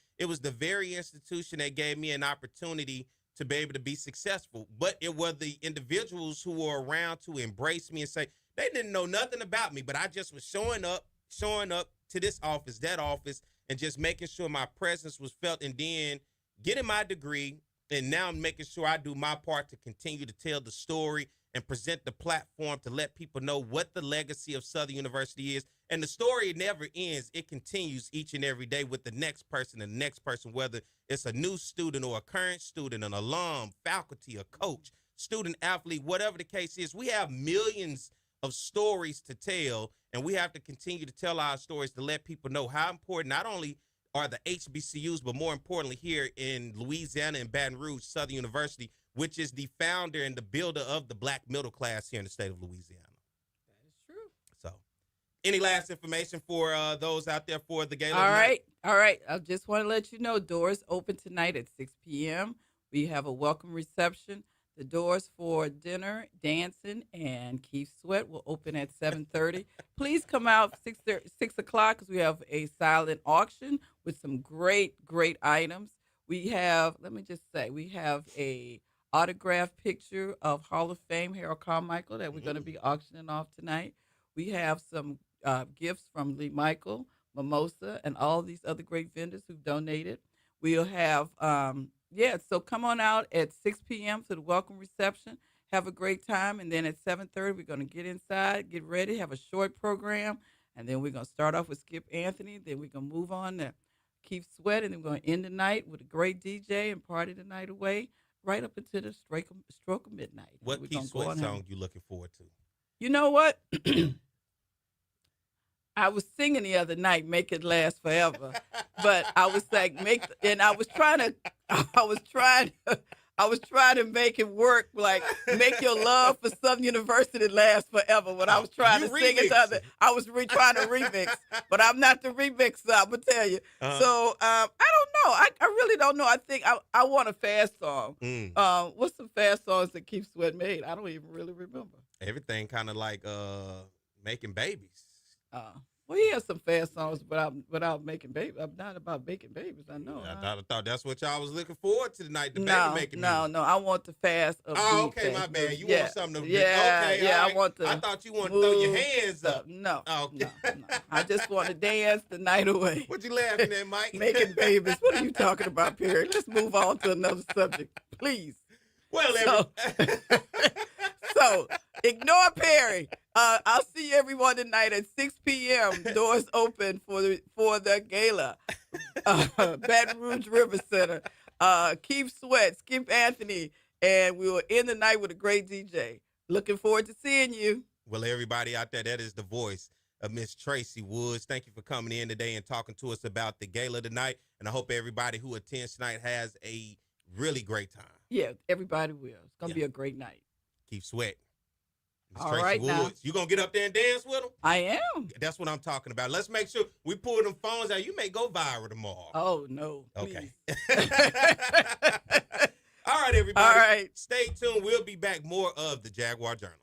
very institution that gave me an opportunity to be able to be successful. But it were the individuals who were around to embrace me and say, they didn't know nothing about me, but I just was showing up to this office, that office, and just making sure my presence was felt, and then getting my degree, and now I'm making sure I do my part to continue to tell the story and present the platform to let people know what the legacy of Southern University is. And the story never ends. It continues each and every day with the next person and the next person, whether it's a new student or a current student, an alum, faculty, a coach, student athlete, whatever the case is. We have millions of stories to tell, and we have to continue to tell our stories to let people know how important not only are the HBCUs, but more importantly here in Louisiana and Baton Rouge, Southern University, which is the founder and the builder of the black middle class here in the state of Louisiana. That is true. So, any last information for those out there for the gala? All right. I just want to let you know, doors open tonight at 6 p.m. We have a welcome reception. The doors for dinner, dancing, and Keith Sweat will open at 7:30. Please come out 6 o'clock because we have a silent auction with some great items. We have, we have a autographed picture of Hall of Fame Harold Carmichael that we're going to be auctioning off tonight. We have some gifts from Lee Michael, Mimosa, and all these other great vendors who donated. We'll have, so come on out at 6 p.m. to the welcome reception. Have a great time. And then at 7:30, we're going to get inside, get ready, have a short program. And then we're going to start off with Skip Anthony. Then we're going to move on to Keith Sweat. And then we're going to end the night with a great DJ and party the night away right up into the stroke of midnight. What Keith Sweat song you looking forward to? You know what? I was singing the other night, "Make It Last Forever," but I was like, I was trying to make it work, like "Make Your Love for Southern University Last Forever." When I was trying to sing it, I was trying to remix, but I'm not the remixer. I'm gonna tell you. So I don't know. I really don't know. I think I want a fast song. What's some fast songs that Keith Sweat made? I don't even really remember. Everything kind of like making babies. Well, he has some fast songs without making babies. I'm not about making babies. I know. I thought that's what y'all was looking forward to tonight. The baby making. No. I want the fast. Oh, okay, my bad. You want something to? Yeah, okay, yeah. right. I want to. I thought you wanted to throw your hands up. No. Oh, okay. No. I just want to dance the night away. What you laughing at, Mike? Making babies. What are you talking about, Perry? Let's move on to another subject, please. Well, so ignore Perry. I'll see everyone tonight at 6 p.m. Doors open for the gala. Baton Rouge River Center. Keith Sweat, Skip Anthony, and we will end the night with a great DJ. Looking forward to seeing you. Well, everybody out there, that is the voice of Miss Tracy Woods. Thank you for coming in today and talking to us about the gala tonight. And I hope everybody who attends tonight has a really great time. Yeah, everybody will. It's going to be a great night. Keith Sweat. Ms. All Tracy right Woods. now. You going to get up there and dance with them? I am. That's what I'm talking about. Let's make sure we pull them phones out. You may go viral tomorrow. Oh, no. Okay. Please. All right, everybody. All right. Stay tuned. We'll be back more of the Jaguar Journal.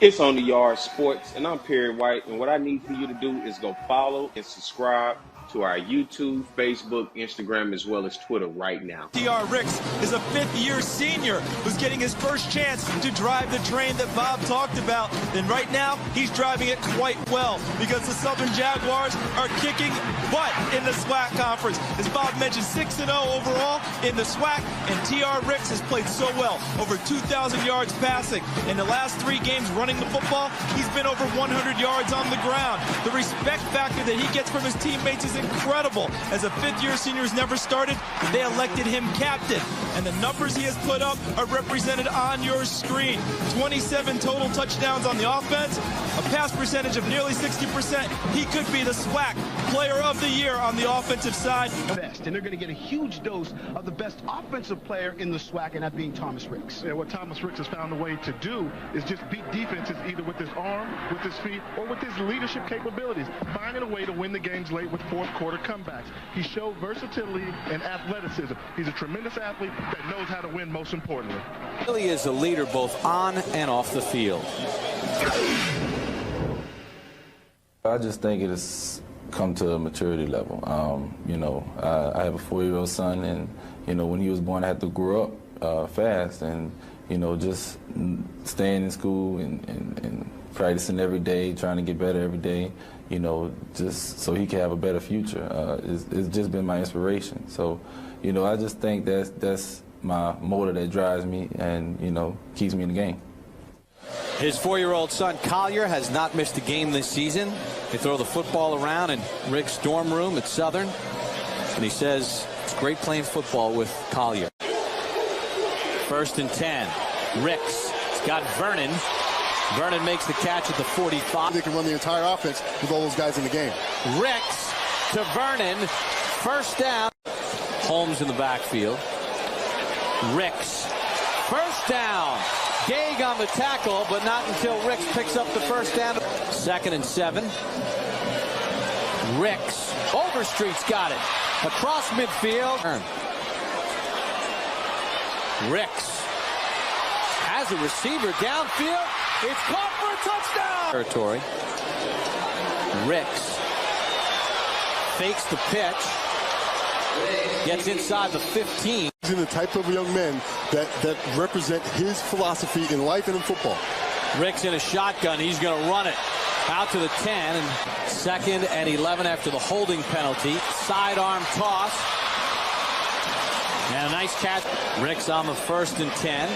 It's On the Yard Sports, and I'm Perry White, and what I need for you to do is go follow and subscribe to our YouTube, Facebook, Instagram, as well as Twitter right now. T.R. Ricks is a fifth-year senior who's getting his first chance to drive the train that Bob talked about. And right now, he's driving it quite well because the Southern Jaguars are kicking butt in the SWAC conference. As Bob mentioned, 6-0 overall in the SWAC, and T.R. Ricks has played so well, over 2,000 yards passing. In the last 3 games running the football, he's been over 100 yards on the ground. The respect factor that he gets from his teammates is incredible. As a fifth-year senior who's never started, they elected him captain. And the numbers he has put up are represented on your screen. 27 total touchdowns on the offense, a pass percentage of nearly 60%. He could be the SWAC Player of the Year on the offensive side. Best, and they're going to get a huge dose of the best offensive player in the SWAC, and that being Thomas Ricks. Yeah, what Thomas Ricks has found a way to do is just beat defenses either with his arm, with his feet, or with his leadership capabilities, finding a way to win the games late with fourth quarter comebacks. He showed versatility and athleticism. He's a tremendous athlete that knows how to win, most importantly. Really is a leader both on and off the field. I just think it has come to a maturity level. I have a 4-year-old son, and, when he was born, I had to grow up fast and, just staying in school and practicing every day, trying to get better every day, just so he can have a better future. It's just been my inspiration. So, I just think that's my motor that drives me and, keeps me in the game. His 4-year-old son, Collier, has not missed a game this season. They throw the football around in Rick's dorm room at Southern, and he says it's great playing football with Collier. 1st and 10. Ricks. He's got Vernon. Vernon makes the catch at the 45. They can run the entire offense with all those guys in the game. Ricks to Vernon. 1st down. Holmes in the backfield. Ricks. 1st down. Gage on the tackle, but not until Ricks picks up the 1st down. 2nd and 7. Ricks. Overstreet's got it. Across midfield. Ricks has a receiver downfield. It's caught for a touchdown. Territory. Ricks fakes the pitch. Gets inside the 15. He's in the type of young men that represent his philosophy in life and in football. Ricks in a shotgun. He's going to run it out to the 10. And 2nd and 11 after the holding penalty. Sidearm toss. And a nice catch. Ricks on the 1st and 10.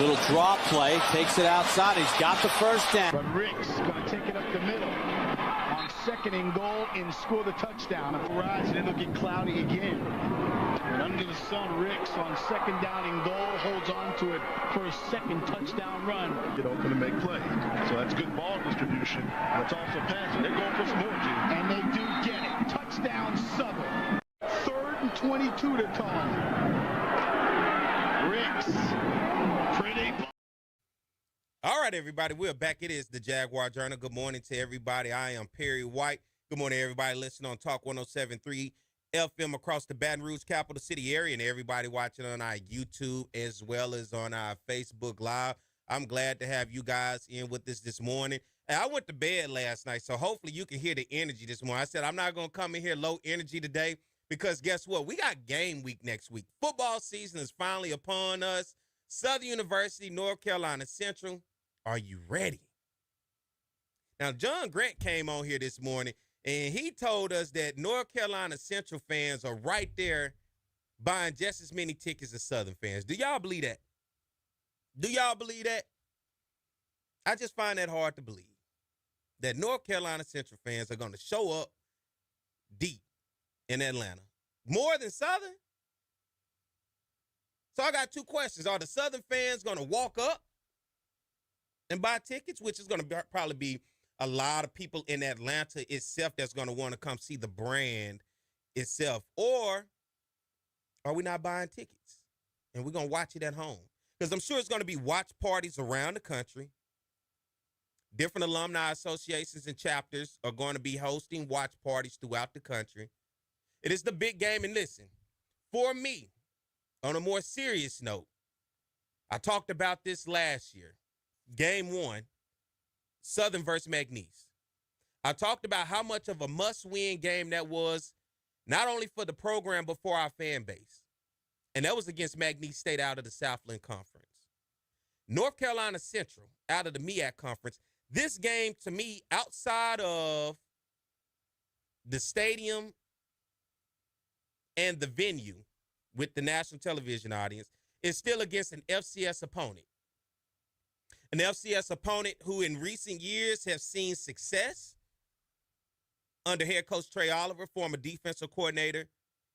Little draw play. Takes it outside. He's got the 1st down. But Ricks going to take it up the middle on 2nd and goal and score the touchdown. Rise, and it'll get cloudy again. And under the sun, Ricks on 2nd down and goal holds on to it for a 2nd touchdown run. Get open to make plays. So that's good ball distribution. That's also passing. They're going for some more, G. And they do get it. Touchdown, Southern. 3rd and 22 to call. Ricks. Pretty. All right, everybody, we're back. It is the Jaguar Journal. Good morning to everybody. I am Perry White. Good morning, everybody listening on Talk 107.3 FM across the Baton Rouge capital city area, and everybody watching on our YouTube as well as on our Facebook Live. I'm glad to have you guys in with us this morning. And I went to bed last night, so hopefully you can hear the energy this morning. I said I'm not going to come in here low energy today because guess what? We got game week next week. Football season is finally upon us. Southern University, North Carolina Central. Are you ready? Now, John Grant came on here this morning, and he told us that North Carolina Central fans are right there buying just as many tickets as Southern fans. Do y'all believe that? Do y'all believe that? I just find that hard to believe, that North Carolina Central fans are going to show up deep in Atlanta. More than Southern? So I got 2 questions. Are the Southern fans going to walk up and buy tickets, which is going to probably be a lot of people in Atlanta itself that's going to want to come see the brand itself? Or are we not buying tickets and we're going to watch it at home? Because I'm sure it's going to be watch parties around the country. Different alumni associations and chapters are going to be hosting watch parties throughout the country. It is the big game. And listen, for me, on a more serious note, I talked about this last year. Game 1, Southern versus McNeese. I talked about how much of a must-win game that was, not only for the program, but for our fan base. And that was against McNeese State out of the Southland Conference. North Carolina Central out of the MEAC Conference. This game, to me, outside of the stadium and the venue with the national television audience, is still against an FCS opponent. An FCS opponent who in recent years have seen success under head coach Trey Oliver, former defensive coordinator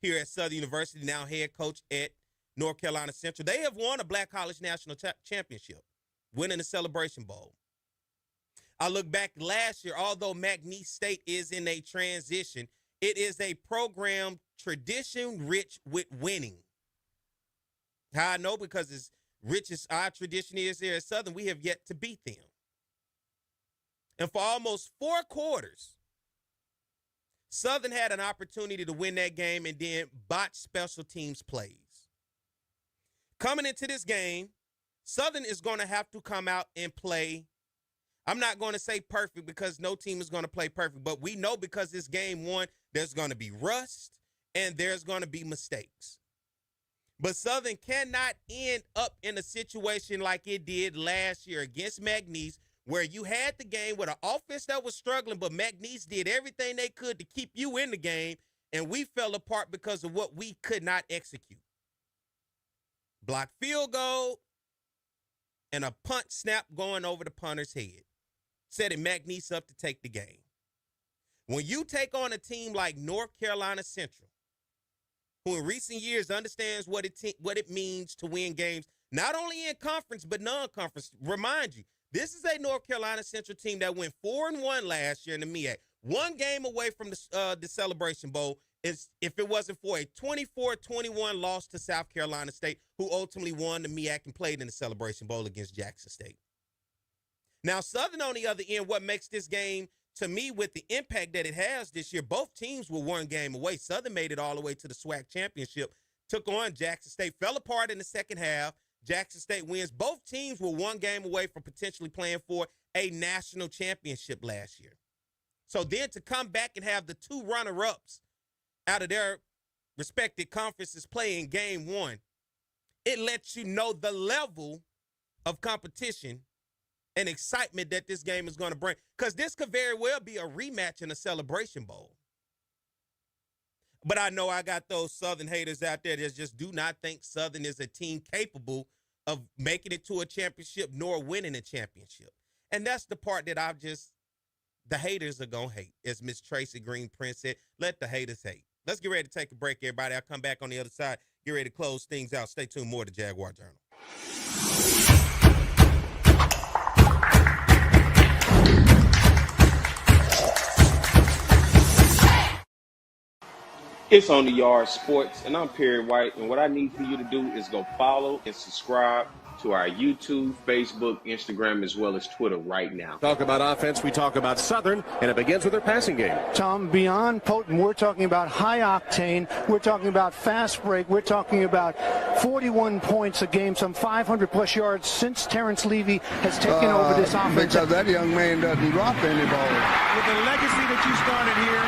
here at Southern University, now head coach at North Carolina Central. They have won a Black College National Championship, winning the Celebration Bowl. I look back last year, although McNeese State is in a transition, it is a program tradition rich with winning. How I know? Because as rich as our tradition is here at Southern, we have yet to beat them. And for almost 4 quarters, Southern had an opportunity to win that game and then botch special teams plays. Coming into this game, Southern is going to have to come out and play. I'm not going to say perfect because no team is going to play perfect, but we know because it's game 1, there's going to be rust and there's going to be mistakes. But Southern cannot end up in a situation like it did last year against McNeese, where you had the game with an offense that was struggling, but McNeese did everything they could to keep you in the game, and we fell apart because of what we could not execute. Blocked field goal and a punt snap going over the punter's head, setting McNeese up to take the game. When you take on a team like North Carolina Central, who in recent years understands what it means to win games, not only in conference but non-conference. Remind you, this is a North Carolina Central team that went 4-1 last year in the MEAC. 1 game away from the Celebration Bowl is if it wasn't for a 24-21 loss to South Carolina State, who ultimately won the MEAC and played in the Celebration Bowl against Jackson State. Now, Southern on the other end, what makes this game, to me, with the impact that it has this year, both teams were 1 game away. Southern made it all the way to the SWAC championship, took on Jackson State, fell apart in the second half. Jackson State wins. Both teams were 1 game away from potentially playing for a national championship last year. So then to come back and have the 2 runner-ups out of their respective conferences play in game 1, it lets you know the level of competition and excitement that this game is going to bring. Because this could very well be a rematch in a Celebration Bowl. But I know I got those Southern haters out there that just do not think Southern is a team capable of making it to a championship nor winning a championship. And that's the part that the haters are going to hate. As Miss Tracy Green Prince said, let the haters hate. Let's get ready to take a break, everybody. I'll come back on the other side. Get ready to close things out. Stay tuned, more to Jaguar Journal. It's On the Yard Sports, and I'm Perry White, and what I need for you to do is go follow and subscribe to our YouTube, Facebook, Instagram, as well as Twitter right now. Talk about offense, we talk about Southern, and it begins with their passing game. Tom, beyond potent, we're talking about high-octane, we're talking about fast break, we're talking about 41 points a game, some 500-plus yards since Terrence Levy has taken over this offense. Because that young man doesn't drop any ball. With the legacy that you started here,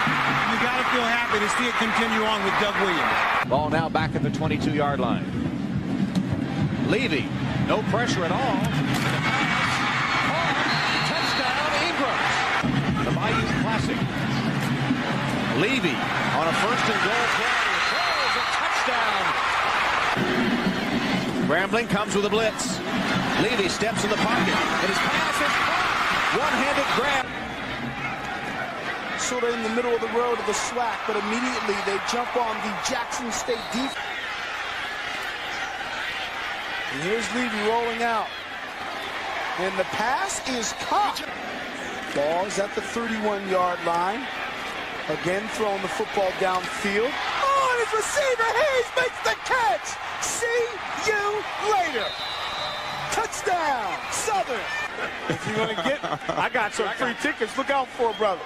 you got to feel happy to see it continue on with Doug Williams. Ball now back at the 22-yard line. Levy, no pressure at all. Touchdown, Ingram. The Bayou Classic. Levy on a 1st and goal play. Throws a touchdown. Grambling comes with a blitz. Levy steps in the pocket. And his pass is caught. One-handed grab. Sort of in the middle of the road of the SWAC, but immediately they jump on the Jackson State defense. And here's Levy rolling out. And the pass is caught. Ball is at the 31-yard line. Again, throwing the football downfield. Oh, and his receiver, Hayes, makes the catch. See you later. Touchdown, Southern. If you're going to get, I got some free tickets. Look out for it, brother.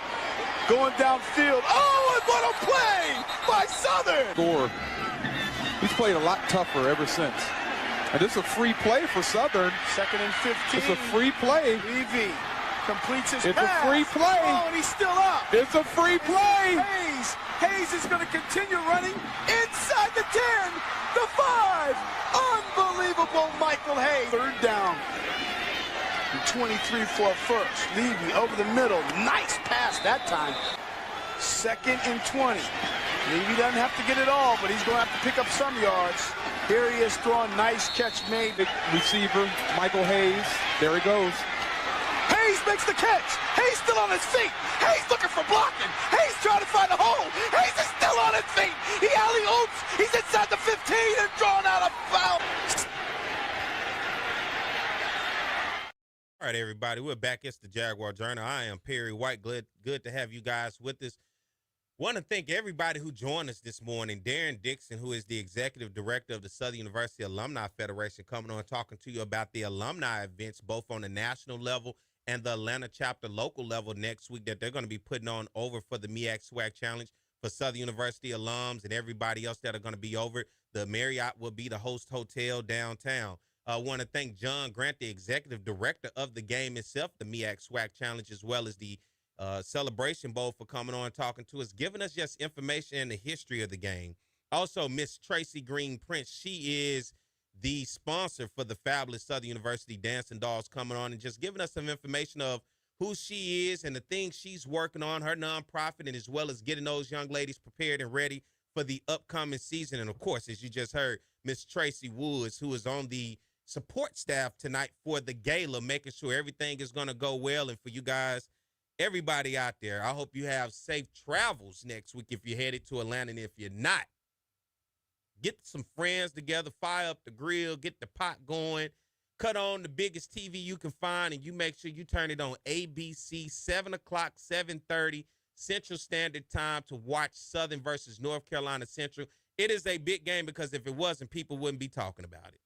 Going downfield. Oh, and what a play by Southern. Score. He's played a lot tougher ever since. And this is a free play for Southern. 2nd and 15. It's a free play. Levy completes his It's pass. a free play. Oh, and he's still up. It's a free play. Hayes is going to continue running inside the 10, the 5. Unbelievable, Michael Hayes. 3rd down. And 23 for a first. Levy over the middle. Nice pass that time. 2nd and 20. Levy doesn't have to get it all, but he's going to have to pick up some yards. Here he is throwing. Nice catch made. The receiver, Michael Hayes. There he goes. Hayes makes the catch. Hayes still on his feet. Hayes looking for blocking. Hayes trying to find a hole. Hayes is still on his feet. He alley-oops. He's inside the 15 and drawn out a foul. All right, everybody, we're back. It's the Jaguar Journal. I am Perry White. Good to have you guys with us. Want to thank everybody who joined us this morning. Darren Dixon, who is the executive director of the Southern University Alumni Federation, coming on talking to you about the alumni events, both on the national level and the Atlanta chapter local level next week that they're going to be putting on over for the MEAC SWAC Challenge for Southern University alums and everybody else that are going to be over. The Marriott will be the host hotel downtown. I want to thank John Grant, the executive director of the game itself, the MEAC SWAC Challenge, as well as the Celebration Bowl, for coming on and talking to us, giving us just information and the history of the game. Also, Miss Tracy Green Prince, she is the sponsor for the fabulous Southern University Dancing Dolls, coming on and just giving us some information of who she is and the things she's working on, her nonprofit, and as well as getting those young ladies prepared and ready for the upcoming season. And, of course, as you just heard, Miss Tracy Woods, who is on the support staff tonight for the gala, making sure everything is going to go well. And for you guys, everybody out there, I hope you have safe travels next week if you're headed to Atlanta. And if you're not, get some friends together, fire up the grill, get the pot going, cut on the biggest TV you can find, and you make sure you turn it on ABC, 7 o'clock, 7:30 Central Standard Time to watch Southern versus North Carolina Central. It is a big game because if it wasn't, people wouldn't be talking about it.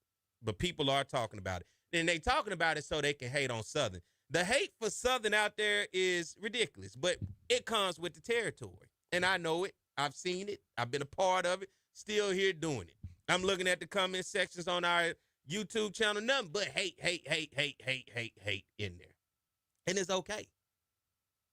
But people are talking about it. And they talking about it so they can hate on Southern. The hate for Southern out there is ridiculous, but it comes with the territory. And I know it. I've seen it. I've been a part of it. Still here doing it. I'm looking at the comment sections on our YouTube channel. Nothing but hate in there. And it's okay.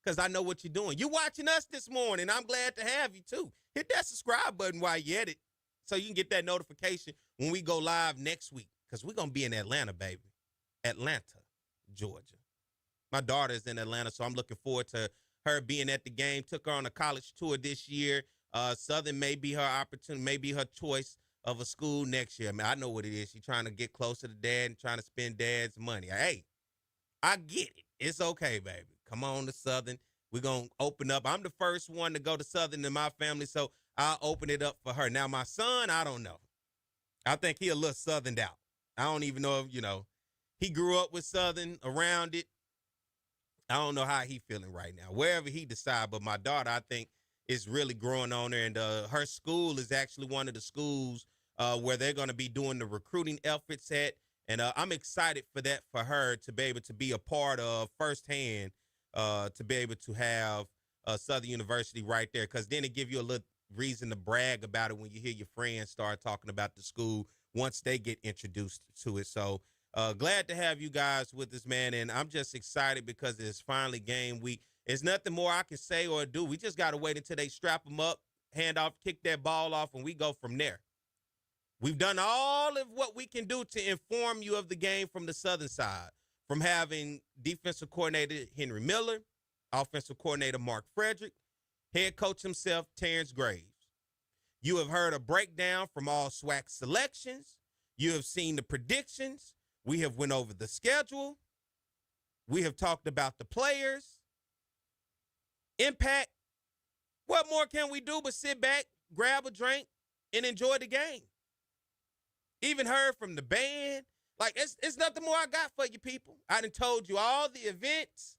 Because I know what you're doing. You're watching us this morning. I'm glad to have you, too. Hit that subscribe button while you're at it so you can get that notification when we go live next week. Because we're going to be in Atlanta, baby. Atlanta, Georgia. My daughter is in Atlanta, so I'm looking forward to her being at the game. Took her on a college tour this year. Southern may be her opportunity, may be her choice of a school next year. I mean, I know what it is. She's trying to get closer to dad and trying to spend dad's money. Hey, I get it. It's okay, baby. Come on to Southern. We're going to open up. I'm the first one to go to Southern in my family, so I'll open it up for her. Now, my son, I don't know. I think he a little Southerned out. I don't even know if, he grew up with Southern, around it. I don't know how he feeling right now, wherever he decide. But my daughter, I think, is really growing on her. And her school is actually one of the schools where they're going to be doing the recruiting efforts at. And I'm excited for that, for her to be able to be a part of firsthand, to be able to have Southern University right there. Because then it gives you a little reason to brag about it when you hear your friends start talking about the school once they get introduced to it. So glad to have you guys with us, man. And I'm just excited because it's finally game week. There's nothing more I can say or do. We just got to wait until they strap them up, hand off, kick that ball off, and we go from there. We've done all of what we can do to inform you of the game from the Southern side, from having defensive coordinator Henry Miller, offensive coordinator Mark Frederick, head coach himself, Terrence Graves. You have heard a breakdown from all SWAC selections. You have seen the predictions. We have went over the schedule. We have talked about the players. Impact. What more can we do but sit back, grab a drink, and enjoy the game? Even heard from the band. Like, it's nothing more I got for you people. I done told you all the events.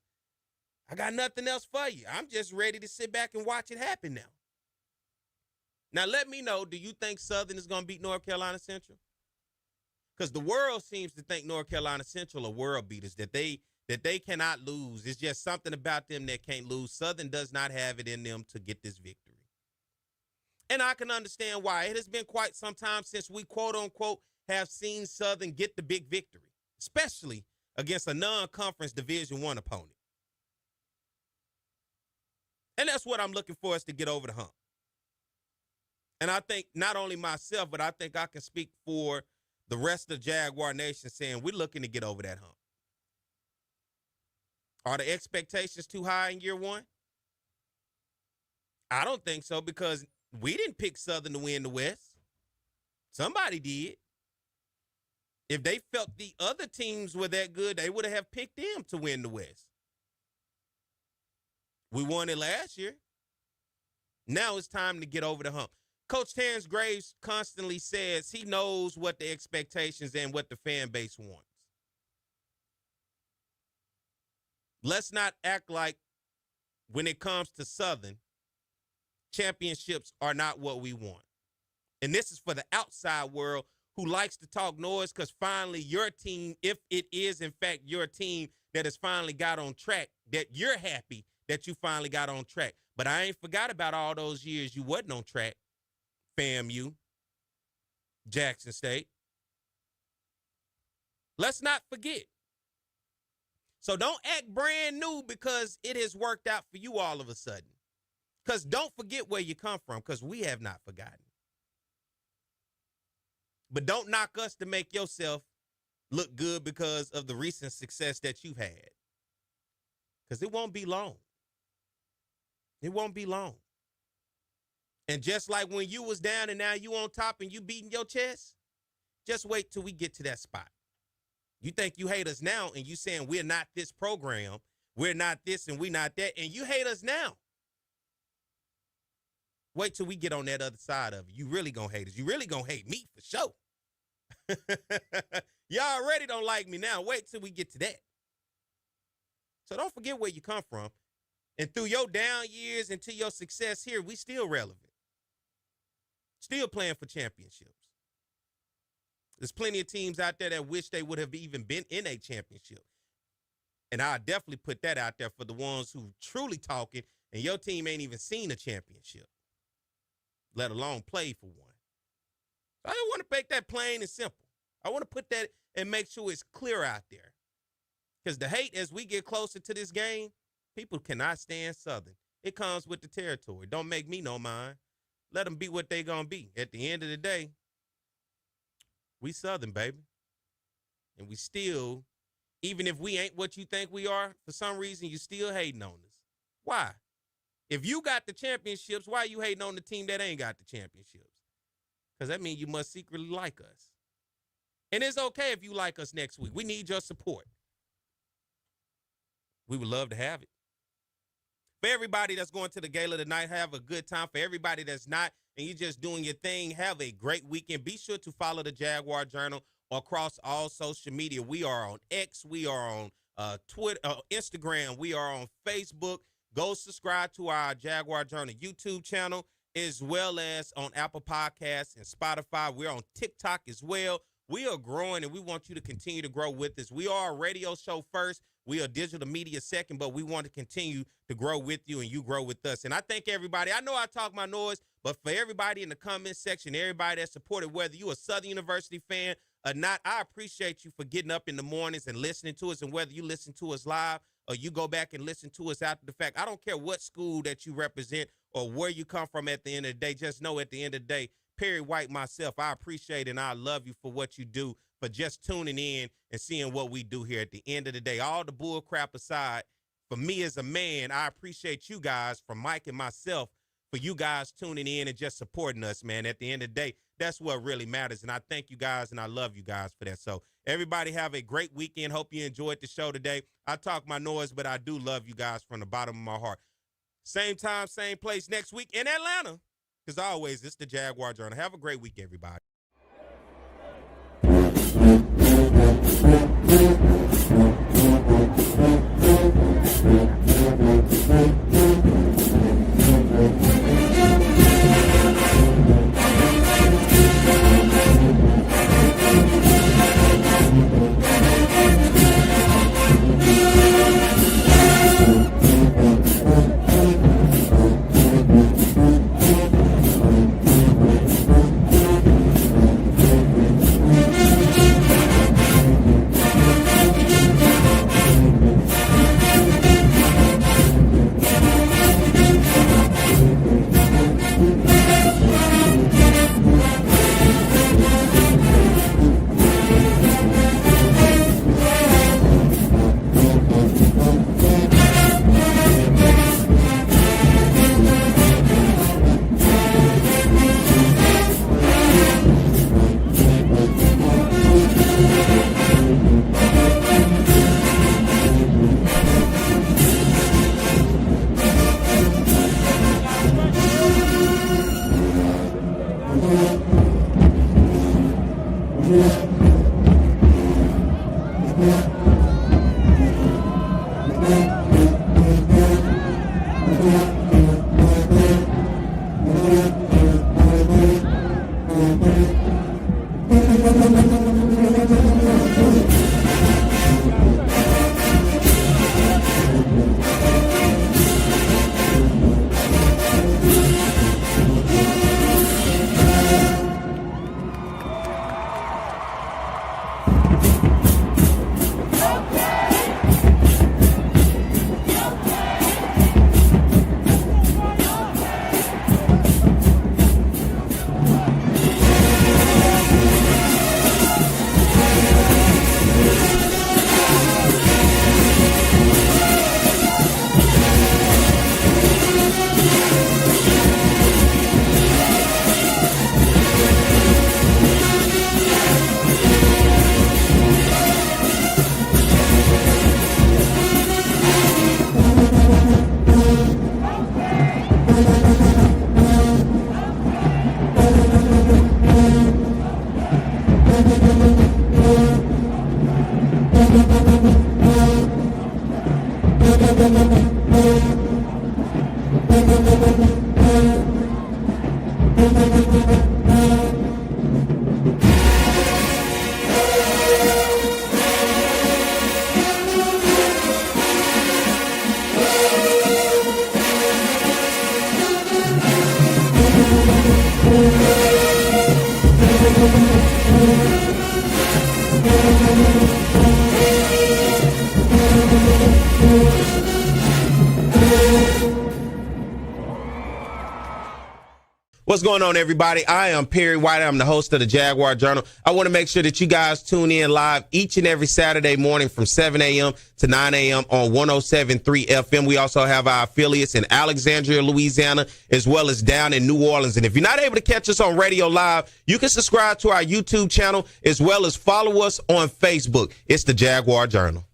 I got nothing else for you. I'm just ready to sit back and watch it happen now. Now, let me know, do you think Southern is going to beat North Carolina Central? Because the world seems to think North Carolina Central are world beaters, that they cannot lose. It's just something about them that can't lose. Southern does not have it in them to get this victory. And I can understand why. It has been quite some time since we, quote unquote, have seen Southern get the big victory, especially against a non-conference Division I opponent. And that's what I'm looking for, is to get over the hump. And I think not only myself, but I think I can speak for the rest of the Jaguar Nation saying we're looking to get over that hump. Are the expectations too high in year one? I don't think so, because we didn't pick Southern to win the West. Somebody did. If they felt the other teams were that good, they would have picked them to win the West. We won it last year. Now it's time to get over the hump. Coach Terrence Graves constantly says he knows what the expectations and what the fan base wants. Let's not act like when it comes to Southern, championships are not what we want. And this is for the outside world who likes to talk noise, because finally your team, if it is in fact your team that has finally got on track, that you're happy that you finally got on track. But I ain't forgot about all those years you wasn't on track. FAMU, Jackson State. Let's not forget. So don't act brand new because it has worked out for you all of a sudden. Because don't forget where you come from, because we have not forgotten. But don't knock us to make yourself look good because of the recent success that you've had. Because it won't be long. It won't be long. And just like when you was down and now you on top and you beating your chest, just wait till we get to that spot. You think you hate us now and you saying we're not this program, we're not this and we're not that, and you hate us now. Wait till we get on that other side of it. You really gonna hate us. You really gonna hate me for sure. Y'all already don't like me now. Wait till we get to that. So don't forget where you come from. And through your down years and to your success here, we still relevant. Still playing for championships. There's plenty of teams out there that wish they would have even been in a championship. And I definitely put that out there for the ones who truly talking, and your team ain't even seen a championship, let alone play for one. So I don't want to make that plain and simple. I want to put that and make sure it's clear out there. Because the hate, as we get closer to this game, people cannot stand Southern. It comes with the territory. Don't make me no mind. Let them be what they gonna be. At the end of the day, we Southern, baby. And we still, even if we ain't what you think we are, for some reason, you still hating on us. Why? If you got the championships, why are you hating on the team that ain't got the championships? Because that means you must secretly like us. And it's okay if you like us next week. We need your support. We would love to have it. For everybody that's going to the gala tonight, have a good time. For everybody that's not, and you're just doing your thing, have a great weekend. Be sure to follow the Jaguar Journal across all social media. We are on X. We are on Twitter, Instagram. We are on Facebook. Go subscribe to our Jaguar Journal YouTube channel, as well as on Apple Podcasts and Spotify. We're on TikTok as well. We are growing, and we want you to continue to grow with us. We are a radio show first. We are digital media second, but we want to continue to grow with you and you grow with us. And I thank everybody. I know I talk my noise, but for everybody in the comment section, everybody that supported, whether you a Southern University fan or not, I appreciate you for getting up in the mornings and listening to us. And whether you listen to us live or you go back and listen to us after the fact, I don't care what school that you represent or where you come from at the end of the day. Just know at the end of the day, Perry White, myself, I appreciate and I love you for what you do, for just tuning in and seeing what we do here at the end of the day. All the bull crap aside, for me as a man, I appreciate you guys, from Mike and myself, for you guys tuning in and just supporting us, man. At the end of the day, that's what really matters. And I thank you guys and I love you guys for that. So everybody have a great weekend. Hope you enjoyed the show today. I talk my noise, but I do love you guys from the bottom of my heart. Same time, same place next week in Atlanta. As always, it's the Jaguar Journal. Have a great week, everybody. What's going on, everybody? I am Perry White. I'm the host of the Jaguar Journal. I want to make sure that you guys tune in live each and every Saturday morning from 7 a.m. to 9 a.m. on 107.3 FM. We also have our affiliates in Alexandria, Louisiana, as well as down in New Orleans. And if you're not able to catch us on radio live, you can subscribe to our YouTube channel as well as follow us on Facebook. It's the Jaguar Journal.